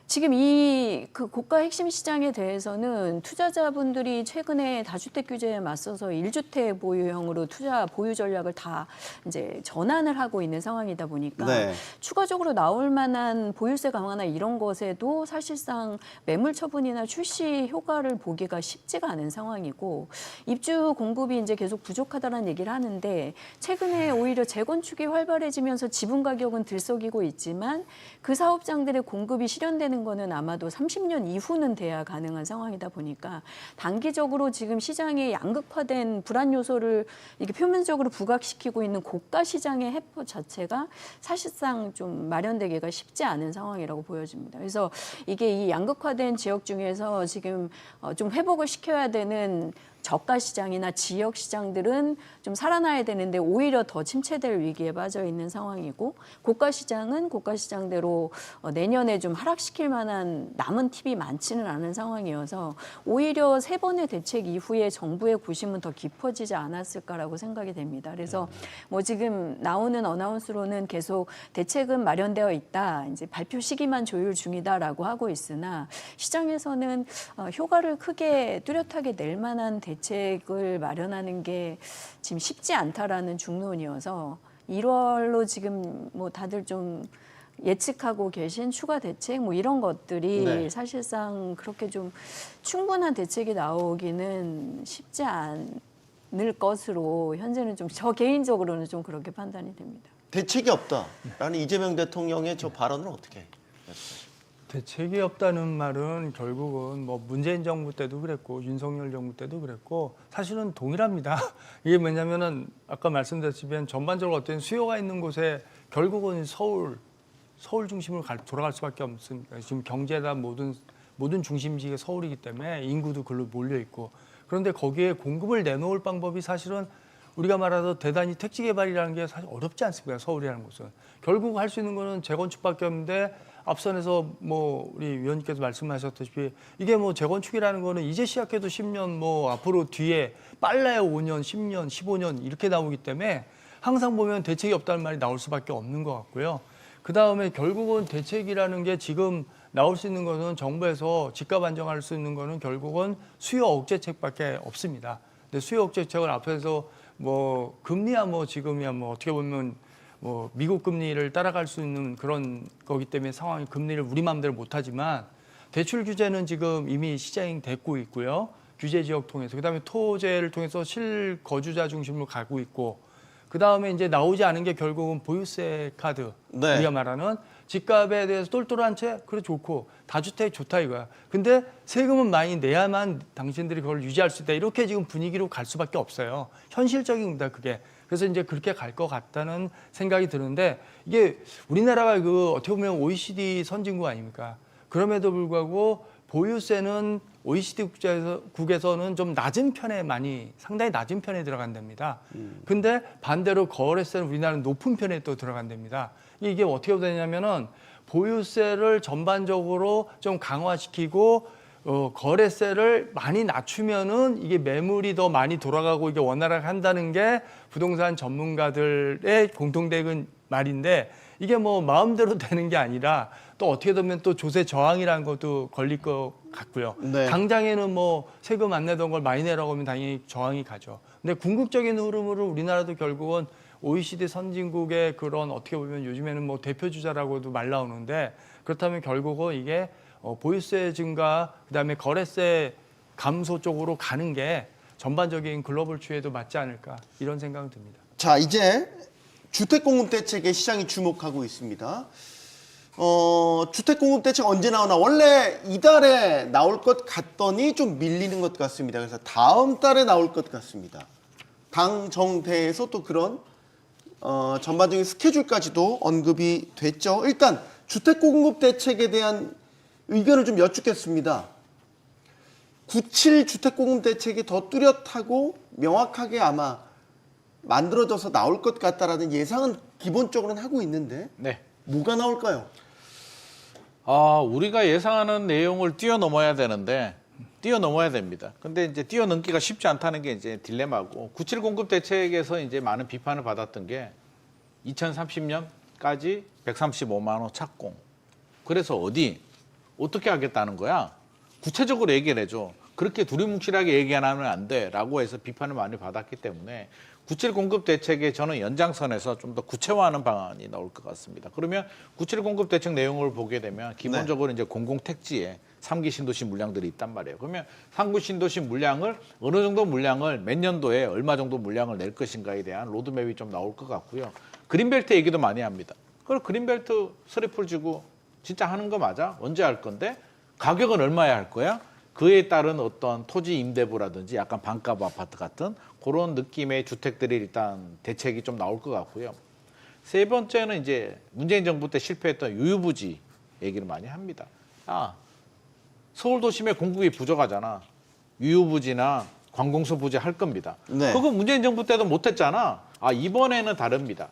지금 이 그 고가 핵심 시장에 대해서는 투자자분들이 최근에 다주택 규제에 맞서서 1주택 보유형으로 투자 보유 전략을 다 이제 전환을 하고 있는 상황이다 보니까 네. 추가적으로 나올 만한 보유세 강화나 이런 것에도 사실상 매물 처분이나 출시 효과를 보기가 쉽지가 않은 상황이고 입주 공급이 이제 계속 부족하다는 얘기를 하는데 최근에 오히려 재건축이 활발해지면서 지분 가격은 들썩이고 있지만 그 사업장들의 공급이 실현되는 거는 아마도 30년 이후는 돼야 가능한 상황이다 보니까 단기적으로 지금 시장에 양극화된 불안 요소를 이렇게 표면적으로 부각시키고 있는 고가 시장의 해법 자체가 사실상 좀 마련되기가 쉽지 않은 상황이라고 보여집니다. 그래서 이게 이 양극화된 지역 중에서 지금 좀 회복을 시켜야 되는 저가 시장이나 지역 시장들은 좀 살아나야 되는데 오히려 더 침체될 위기에 빠져 있는 상황이고 고가 시장은 고가 시장대로 내년에 좀 하락시킬 만한 남은 팁이 많지는 않은 상황이어서 오히려 세 번의 대책 이후에 정부의 고심은 더 깊어지지 않았을까라고 생각이 됩니다. 그래서 뭐 지금 나오는 어나운스로는 계속 대책은 마련되어 있다, 이제 발표 시기만 조율 중이다라고 하고 있으나 시장에서는 효과를 크게 뚜렷하게 낼 만한 대책을 마련하는 게 지금 쉽지 않다라는 중론이어서 1월로 지금 뭐 다들 좀 예측하고 계신 추가 대책 뭐 이런 것들이 네. 사실상 그렇게 좀 충분한 대책이 나오기는 쉽지 않을 것으로 현재는 좀 저 개인적으로는 좀 그렇게 판단이 됩니다. 대책이 없다라는 이재명 대통령의 저 발언을 어떻게 말씀하십니까? 대책이 없다는 말은 결국은 뭐 문재인 정부 때도 그랬고 윤석열 정부 때도 그랬고 사실은 동일합니다. 이게 뭐냐면은 아까 말씀드렸지만 전반적으로 어떤 수요가 있는 곳에 결국은 서울 서울 중심으로 돌아갈 수밖에 없습니다. 지금 경제나 모든 중심지가 서울이기 때문에 인구도 글로 몰려 있고 그런데 거기에 공급을 내놓을 방법이 사실은 우리가 말하던 대단히 택지 개발이라는 게 사실 어렵지 않습니까? 서울이라는 곳은 결국 할 수 있는 거는 재건축밖에 없는데 앞선에서 뭐 우리 위원님께서 말씀하셨다시피 이게 뭐 재건축이라는 거는 이제 시작해도 10년 뭐 앞으로 뒤에 빨라야 5년, 10년, 15년 이렇게 나오기 때문에 항상 보면 대책이 없다는 말이 나올 수밖에 없는 것 같고요. 그 다음에 결국은 대책이라는 게 지금 나올 수 있는 것은 정부에서 집값 안정할 수 있는 거는 결국은 수요 억제책밖에 없습니다. 근데 수요 억제책을 앞에서 뭐 금리야 뭐 지금이야 뭐 어떻게 보면 뭐 미국 금리를 따라갈 수 있는 그런 거기 때문에 상황이 금리를 우리 마음대로 못하지만 대출 규제는 지금 이미 시행됐고 있고요. 규제 지역 통해서 그다음에 토제를 통해서 실거주자 중심으로 가고 있고 그다음에 이제 나오지 않은 게 결국은 보유세 카드 네. 우리가 말하는 집값에 대해서 똘똘한 채 그래 좋고 다주택 좋다 이거야. 근데 세금은 많이 내야만 당신들이 그걸 유지할 수 있다. 이렇게 지금 분위기로 갈 수밖에 없어요. 현실적입니다, 그게. 그래서 이제 그렇게 갈 것 같다는 생각이 드는데 이게 우리나라가 그 어떻게 보면 OECD 선진국 아닙니까? 그럼에도 불구하고 보유세는 OECD 국에서는 좀 낮은 편에 상당히 낮은 편에 들어간답니다. 근데 반대로 거래세는 우리나라는 높은 편에 또 들어간답니다. 이게 어떻게 되냐면은 보유세를 전반적으로 좀 강화시키고 거래세를 많이 낮추면은 이게 매물이 더 많이 돌아가고 이게 원활하게 한다는 게 부동산 전문가들의 공통된 말인데 이게 뭐 마음대로 되는 게 아니라 또 어떻게 되면 또 조세 저항이라는 것도 걸릴 것 같고요. 네. 당장에는 뭐 세금 안 내던 걸 많이 내라고 하면 당연히 저항이 가죠. 근데 궁극적인 흐름으로 우리나라도 결국은 OECD 선진국의 그런 어떻게 보면 요즘에는 뭐 대표 주자라고도 말 나오는데 그렇다면 결국은 이게 보유세 증가 그다음에 거래세 감소 쪽으로 가는 게 전반적인 글로벌 추이에도 맞지 않을까 이런 생각은 듭니다. 자, 이제 주택공급 대책에 시장이 주목하고 있습니다. 주택공급 대책 언제 나오나? 원래 이달에 나올 것 같더니 좀 밀리는 것 같습니다. 그래서 다음 달에 나올 것 같습니다. 당 정대에서 또 그런 전반적인 스케줄까지도 언급이 됐죠. 일단 주택공급 대책에 대한 의견을 좀 여쭙겠습니다. 97 주택공급 대책이 더 뚜렷하고 명확하게 아마 만들어져서 나올 것 같다라는 예상은 기본적으로는 하고 있는데 네. 뭐가 나올까요? 우리가 예상하는 내용을 뛰어넘어야 되는데 뛰어넘어야 됩니다. 근데 이제 뛰어넘기가 쉽지 않다는 게 이제 딜레마고 97 공급 대책에서 이제 많은 비판을 받았던 게 2030년까지 135만 호 착공. 그래서 어떻게 하겠다는 거야? 구체적으로 얘기를 해줘. 그렇게 두리뭉실하게 얘기 안 하면 안 돼라고 해서 비판을 많이 받았기 때문에 97 공급 대책에 저는 연장선에서 좀 더 구체화하는 방안이 나올 것 같습니다. 그러면 97 공급 대책 내용을 보게 되면 기본적으로 이제 공공택지에 3기 신도시 물량들이 있단 말이에요. 그러면 3기 신도시 물량을 어느 정도 물량을 몇 년도에 얼마 정도 물량을 낼 것인가에 대한 로드맵이 좀 나올 것 같고요. 그린벨트 얘기도 많이 합니다. 그럼 그린벨트 서리풀 주고 진짜 하는 거 맞아? 언제 할 건데? 가격은 얼마에 할 거야? 그에 따른 어떤 토지 임대부라든지 약간 반값 아파트 같은 그런 느낌의 주택들이 일단 대책이 좀 나올 것 같고요. 세 번째는 이제 문재인 정부 때 실패했던 유유부지 얘기를 많이 합니다. 서울 도심에 공급이 부족하잖아. 유유부지나 관공서 부지 할 겁니다. 네. 그거 문재인 정부 때도 못했잖아. 이번에는 다릅니다.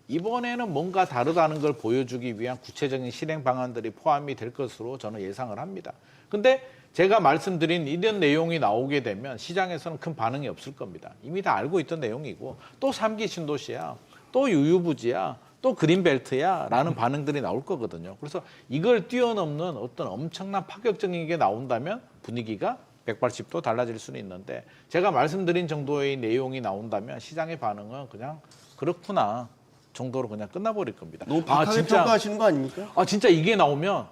이번에는 뭔가 다르다는 걸 보여주기 위한 구체적인 실행 방안들이 포함이 될 것으로 저는 예상을 합니다. 근데 제가 말씀드린 이런 내용이 나오게 되면 시장에서는 큰 반응이 없을 겁니다. 이미 다 알고 있던 내용이고 또 3기 신도시야, 또 유유부지야, 또 그린벨트야 라는 반응들이 나올 거거든요. 그래서 이걸 뛰어넘는 어떤 엄청난 파격적인 게 나온다면 분위기가 180도 달라질 수는 있는데 제가 말씀드린 정도의 내용이 나온다면 시장의 반응은 그냥 그렇구나 정도로 그냥 끝나버릴 겁니다. 너무 박하게 평가하시는 거 아닙니까? 진짜 이게 나오면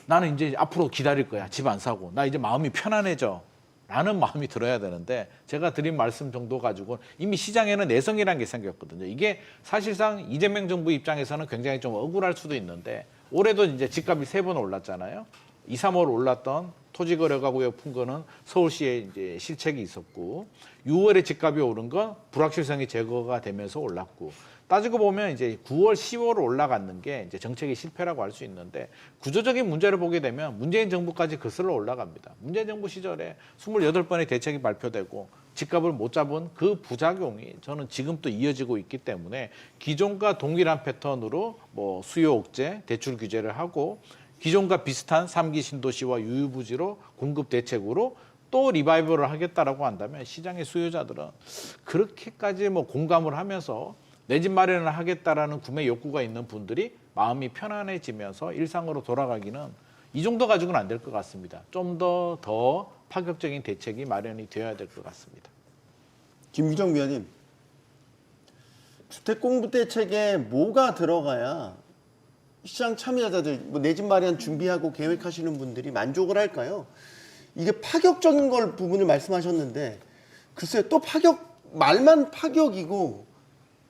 나는 이제 앞으로 기다릴 거야. 집 안 사고. 나 이제 마음이 편안해져. 라는 마음이 들어야 되는데 제가 드린 말씀 정도 가지고 이미 시장에는 내성이라는 게 생겼거든요. 이게 사실상 이재명 정부 입장에서는 굉장히 좀 억울할 수도 있는데 올해도 이제 집값이 3번 올랐잖아요. 2, 3월 올랐던 토지거래가구역 풍거는 서울시에 이제 실책이 있었고 6월에 집값이 오른 건 불확실성이 제거가 되면서 올랐고 따지고 보면 이제 9월, 10월 올라갔는 게 이제 정책의 실패라고 할 수 있는데 구조적인 문제를 보게 되면 문재인 정부까지 거슬러 올라갑니다. 문재인 정부 시절에 28번의 대책이 발표되고 집값을 못 잡은 그 부작용이 저는 지금 또 이어지고 있기 때문에 기존과 동일한 패턴으로 뭐 수요 억제, 대출 규제를 하고 기존과 비슷한 3기 신도시와 유유부지로 공급 대책으로 또 리바이벌을 하겠다라고 한다면 시장의 수요자들은 그렇게까지 뭐 공감을 하면서 내 집 마련을 하겠다라는 구매 욕구가 있는 분들이 마음이 편안해지면서 일상으로 돌아가기는 이 정도 가지고는 안 될 것 같습니다. 좀 더 파격적인 대책이 마련이 되어야 될 것 같습니다. 김규정 위원님, 주택 공급 대책에 뭐가 들어가야 시장 참여자들, 뭐 내 집 마련 준비하고 계획하시는 분들이 만족을 할까요? 이게 파격적인 걸 부분을 말씀하셨는데 글쎄 또 말만 파격이고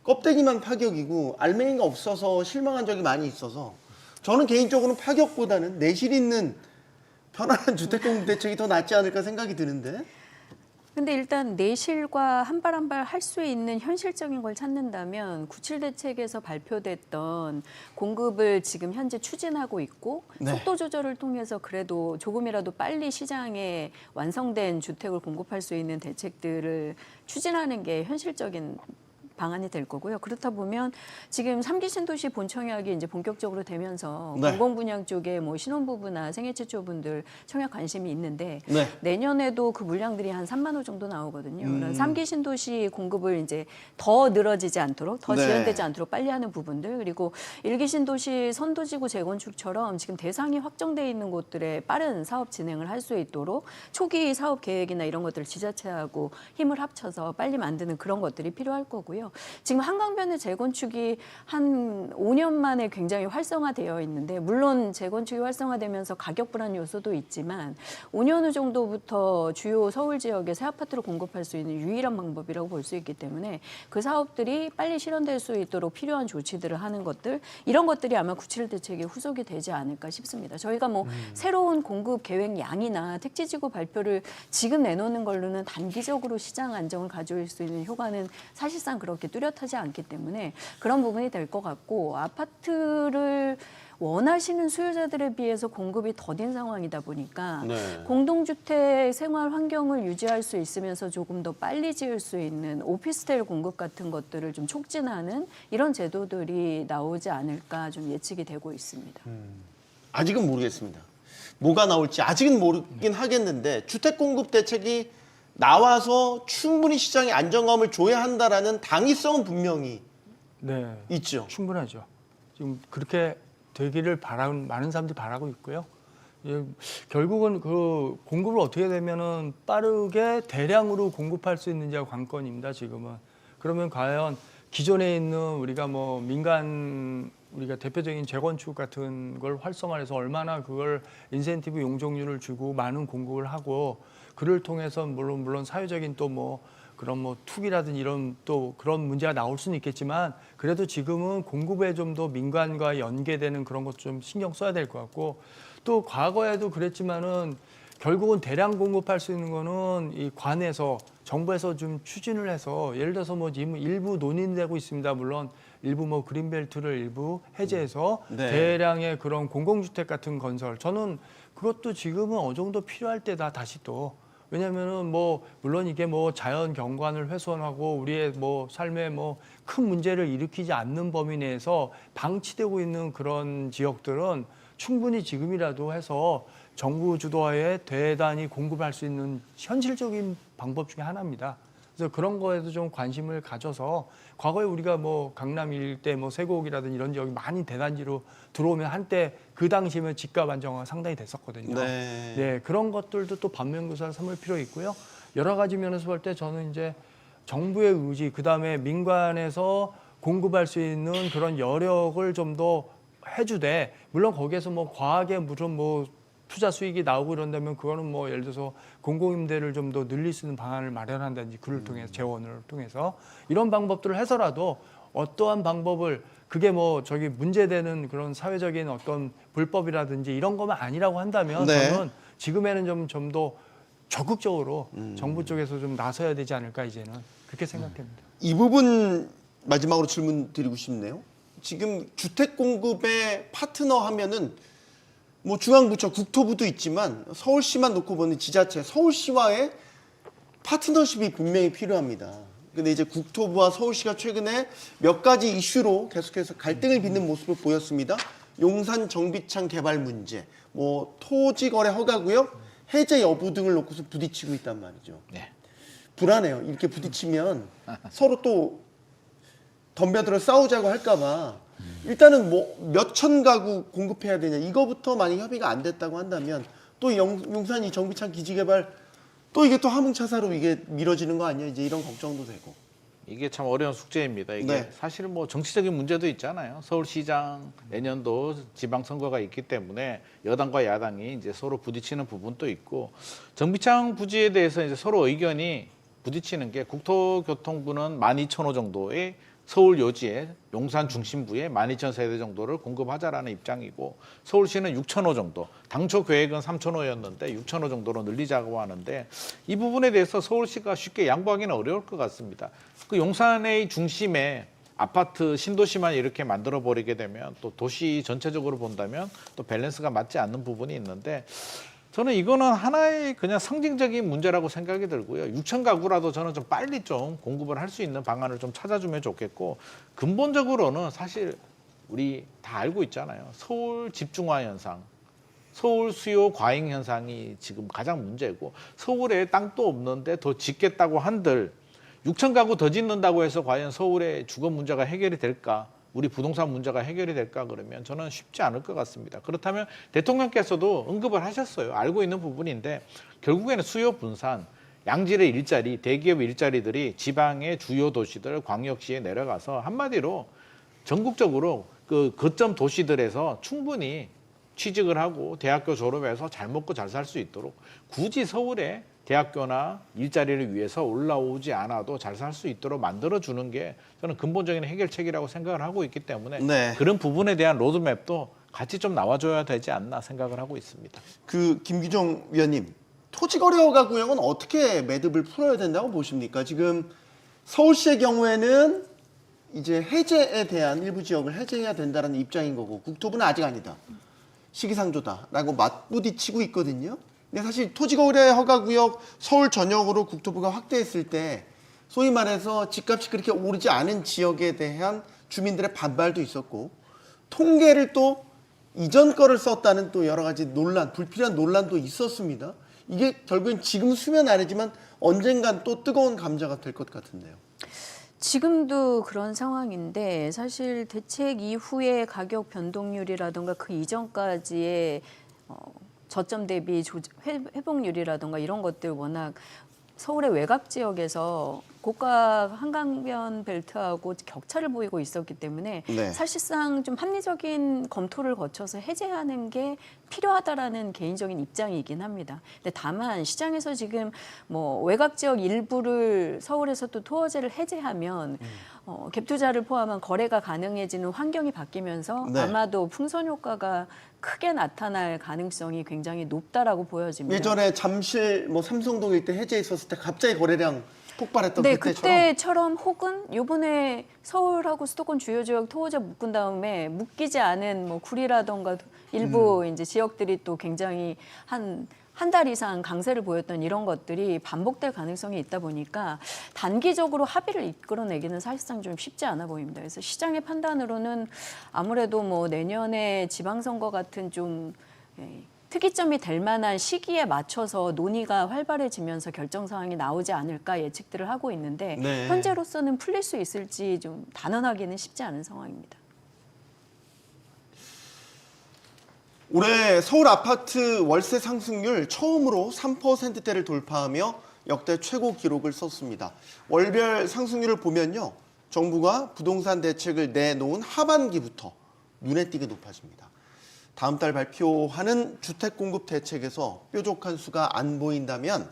껍데기만 파격이고 알맹이가 없어서 실망한 적이 많이 있어서 저는 개인적으로는 파격보다는 내실 있는 편안한 주택 공급 대책이 더 낫지 않을까 생각이 드는데. 근데 일단 내실과 한 발 한 발 할 수 있는 현실적인 걸 찾는다면 97 대책에서 발표됐던 공급을 지금 현재 추진하고 있고 네. 속도 조절을 통해서 그래도 조금이라도 빨리 시장에 완성된 주택을 공급할 수 있는 대책들을 추진하는 게 현실적인 방안이 될 거고요. 그렇다 보면 지금 3기 신도시 본청약이 이제 본격적으로 되면서 네. 공공분양 쪽에 뭐 신혼부부나 생애채초분들 청약 관심이 있는데 네. 내년에도 그 물량들이 한 3만 호 정도 나오거든요. 그런 3기 신도시 공급을 이제 더 늘어지지 않도록, 더 네. 지연되지 않도록 빨리 하는 부분들, 그리고 1기 신도시 선도지구 재건축처럼 지금 대상이 확정돼 있는 곳들에 빠른 사업 진행을 할 수 있도록 초기 사업 계획이나 이런 것들을 지자체하고 힘을 합쳐서 빨리 만드는 그런 것들이 필요할 거고요. 지금 한강변의 재건축이 한 5년 만에 굉장히 활성화되어 있는데 물론 재건축이 활성화되면서 가격 불안 요소도 있지만 5년 후 정도부터 주요 서울 지역에 새 아파트를 공급할 수 있는 유일한 방법이라고 볼 수 있기 때문에 그 사업들이 빨리 실현될 수 있도록 필요한 조치들을 하는 것들 이런 것들이 아마 97 대책의 후속이 되지 않을까 싶습니다. 저희가 뭐 새로운 공급 계획 양이나 택지지구 발표를 지금 내놓는 걸로는 단기적으로 시장 안정을 가져올 수 있는 효과는 사실상 그렇게 뚜렷하지 않기 때문에 그런 부분이 될 것 같고 아파트를 원하시는 수요자들에 비해서 공급이 더딘 상황이다 보니까 네. 공동주택 생활 환경을 유지할 수 있으면서 조금 더 빨리 지을 수 있는 오피스텔 공급 같은 것들을 좀 촉진하는 이런 제도들이 나오지 않을까 좀 예측이 되고 있습니다. 아직은 모르겠습니다. 뭐가 나올지 아직은 모르긴 하겠는데 주택 공급 대책이 나와서 충분히 시장에 안정감을 줘야 한다라는 당위성은 분명히 네, 있죠. 충분하죠. 지금 그렇게 되기를 많은 사람들이 바라고 있고요. 결국은 그 공급을 어떻게 되면은 빠르게 대량으로 공급할 수 있는지가 관건입니다. 지금은. 그러면 과연 기존에 있는 우리가 뭐 우리가 대표적인 재건축 같은 걸 활성화해서 얼마나 그걸 인센티브 용적률을 주고 많은 공급을 하고 그를 통해서 물론 사회적인 또 뭐 그런 뭐 투기라든지 이런 또 그런 문제가 나올 수는 있겠지만 그래도 지금은 공급에 좀 더 민간과 연계되는 그런 것 좀 신경 써야 될 것 같고 또 과거에도 그랬지만은 결국은 대량 공급할 수 있는 거는 이 관에서 정부에서 좀 추진을 해서 예를 들어서 뭐 지금 일부 논의되고 있습니다. 물론 일부 뭐 그린벨트를 일부 해제해서 네. 대량의 그런 공공주택 같은 건설 저는 그것도 지금은 어느 정도 필요할 때다 다시 또 왜냐면은 뭐 물론 이게 뭐 자연 경관을 훼손하고 우리의 뭐 삶에 뭐 큰 문제를 일으키지 않는 범위 내에서 방치되고 있는 그런 지역들은 충분히 지금이라도 해서 정부 주도하에 대단히 공급할 수 있는 현실적인 방법 중에 하나입니다. 그래서 그런 거에도 좀 관심을 가져서 과거에 우리가 뭐 강남 일대 뭐 세곡이라든지 이런 지역이 많이 대단지로 들어오면 한때 그 당시면 집값 안정화가 상당히 됐었거든요. 네. 네, 그런 것들도 또 반면교사를 삼을 필요 있고요. 여러 가지 면에서 볼 때 저는 이제 정부의 의지, 그다음에 민간에서 공급할 수 있는 그런 여력을 좀 더 해주되 물론 거기에서 뭐 과하게 무슨 뭐 투자 수익이 나오고 이런다면 그거는 뭐 예를 들어서 공공임대를 좀 더 늘릴 수 있는 방안을 마련한다든지 그를 통해서 재원을 통해서 이런 방법들을 해서라도 어떠한 방법을 그게 뭐 저기 문제되는 그런 사회적인 어떤 불법이라든지 이런 것만 아니라고 한다면 네. 저는 지금에는 좀 더 적극적으로 정부 쪽에서 좀 나서야 되지 않을까 이제는 그렇게 생각됩니다. 이 부분 마지막으로 질문 드리고 싶네요. 지금 주택 공급의 파트너 하면은 뭐 중앙부처 국토부도 있지만 서울시만 놓고 보는 지자체 서울시와의 파트너십이 분명히 필요합니다. 근데 이제 국토부와 서울시가 최근에 몇 가지 이슈로 계속해서 갈등을 빚는 모습을 보였습니다. 용산 정비창 개발 문제, 뭐 토지 거래 허가구역 해제 여부 등을 놓고서 부딪히고 있단 말이죠. 네. 불안해요. 이렇게 부딪히면 서로 또 덤벼들어 싸우자고 할까봐 일단은 뭐 몇천 가구 공급해야 되냐 이거부터 만약 협의가 안 됐다고 한다면 또 용산이 정비창 기지 개발 또 이게 또 화물차사로 이게 미뤄지는 거 아니야? 이제 이런 걱정도 되고. 이게 참 어려운 숙제입니다. 이게 네. 사실 뭐 정치적인 문제도 있잖아요. 서울시장 내년도 지방선거가 있기 때문에 여당과 야당이 이제 서로 부딪히는 부분도 있고 정비창 부지에 대해서 이제 서로 의견이 부딪히는 게 국토교통부는 12,000호 정도의 서울 요지에 용산 중심부에 12,000세대 정도를 공급하자라는 입장이고 서울시는 6,000호 정도, 당초 계획은 3,000호였는데 6,000호 정도로 늘리자고 하는데 이 부분에 대해서 서울시가 쉽게 양보하기는 어려울 것 같습니다. 그 용산의 중심에 아파트 신도시만 이렇게 만들어 버리게 되면 또 도시 전체적으로 본다면 또 밸런스가 맞지 않는 부분이 있는데 저는 이거는 하나의 그냥 상징적인 문제라고 생각이 들고요. 6천 가구라도 저는 좀 빨리 좀 공급을 할 수 있는 방안을 좀 찾아주면 좋겠고 근본적으로는 사실 우리 다 알고 있잖아요. 서울 집중화 현상, 서울 수요 과잉 현상이 지금 가장 문제고 서울에 땅도 없는데 더 짓겠다고 한들 6천 가구 더 짓는다고 해서 과연 서울의 주거 문제가 해결이 될까? 우리 부동산 문제가 해결이 될까 그러면 저는 쉽지 않을 것 같습니다. 그렇다면 대통령께서도 언급을 하셨어요. 알고 있는 부분인데 결국에는 수요 분산, 양질의 일자리, 대기업 일자리들이 지방의 주요 도시들, 광역시에 내려가서 한마디로 전국적으로 그 거점 도시들에서 충분히 취직을 하고 대학교 졸업해서 잘 먹고 잘 살 수 있도록 굳이 서울에 대학교나 일자리를 위해서 올라오지 않아도 잘 살 수 있도록 만들어주는 게 저는 근본적인 해결책이라고 생각을 하고 있기 때문에 네. 그런 부분에 대한 로드맵도 같이 좀 나와줘야 되지 않나 생각을 하고 있습니다. 그 김규정 위원님, 토지거래 허가 구역은 어떻게 매듭을 풀어야 된다고 보십니까? 지금 서울시의 경우에는 이제 해제에 대한 일부 지역을 해제해야 된다는 입장인 거고 국토부는 아직 아니다. 시기상조다라고 맞부딪히고 있거든요. 근데 사실 토지거래 허가구역 서울 전역으로 국토부가 확대했을 때 소위 말해서 집값이 그렇게 오르지 않은 지역에 대한 주민들의 반발도 있었고 통계를 또 이전 거를 썼다는 또 여러 가지 논란, 불필요한 논란도 있었습니다. 이게 결국엔 지금 수면 아래지만 언젠간 또 뜨거운 감자가 될 것 같은데요. 지금도 그런 상황인데 사실 대책 이후의 가격 변동률이라든가 그 이전까지의 저점 대비 회복률이라든가 이런 것들 워낙 서울의 외곽 지역에서 고가 한강변 벨트하고 격차를 보이고 있었기 때문에 네. 사실상 좀 합리적인 검토를 거쳐서 해제하는 게 필요하다라는 개인적인 입장이긴 합니다. 근데 다만 시장에서 지금 뭐 외곽 지역 일부를 서울에서 또 토어제를 해제하면 갭 투자를 포함한 거래가 가능해지는 환경이 바뀌면서 네. 아마도 풍선 효과가 크게 나타날 가능성이 굉장히 높다라고 보여집니다. 예전에 잠실 뭐 삼성동 일대 해제했었을 때 갑자기 거래량 폭발했던 네, 그때처럼. 그때처럼 혹은 이번에 서울하고 수도권 주요 지역 토호제 묶은 다음에 묶이지 않은 뭐 구리라던가 일부 이제 지역들이 또 굉장히 한 달 이상 강세를 보였던 이런 것들이 반복될 가능성이 있다 보니까 단기적으로 합의를 이끌어내기는 사실상 좀 쉽지 않아 보입니다. 그래서 시장의 판단으로는 아무래도 뭐 내년에 지방선거 같은 좀 특이점이 될 만한 시기에 맞춰서 논의가 활발해지면서 결정 사항이 나오지 않을까 예측들을 하고 있는데 네. 현재로서는 풀릴 수 있을지 좀 단언하기는 쉽지 않은 상황입니다. 올해 서울 아파트 월세 상승률 처음으로 3%대를 돌파하며 역대 최고 기록을 썼습니다. 월별 상승률을 보면요. 정부가 부동산 대책을 내놓은 하반기부터 눈에 띄게 높아집니다. 다음 달 발표하는 주택 공급 대책에서 뾰족한 수가 안 보인다면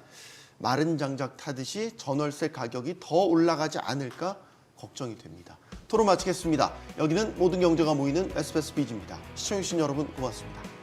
마른 장작 타듯이 전월세 가격이 더 올라가지 않을까 걱정이 됩니다. 토론 마치겠습니다. 여기는 모든 경제가 모이는 SBS 비즈입니다. 시청해주신 여러분 고맙습니다.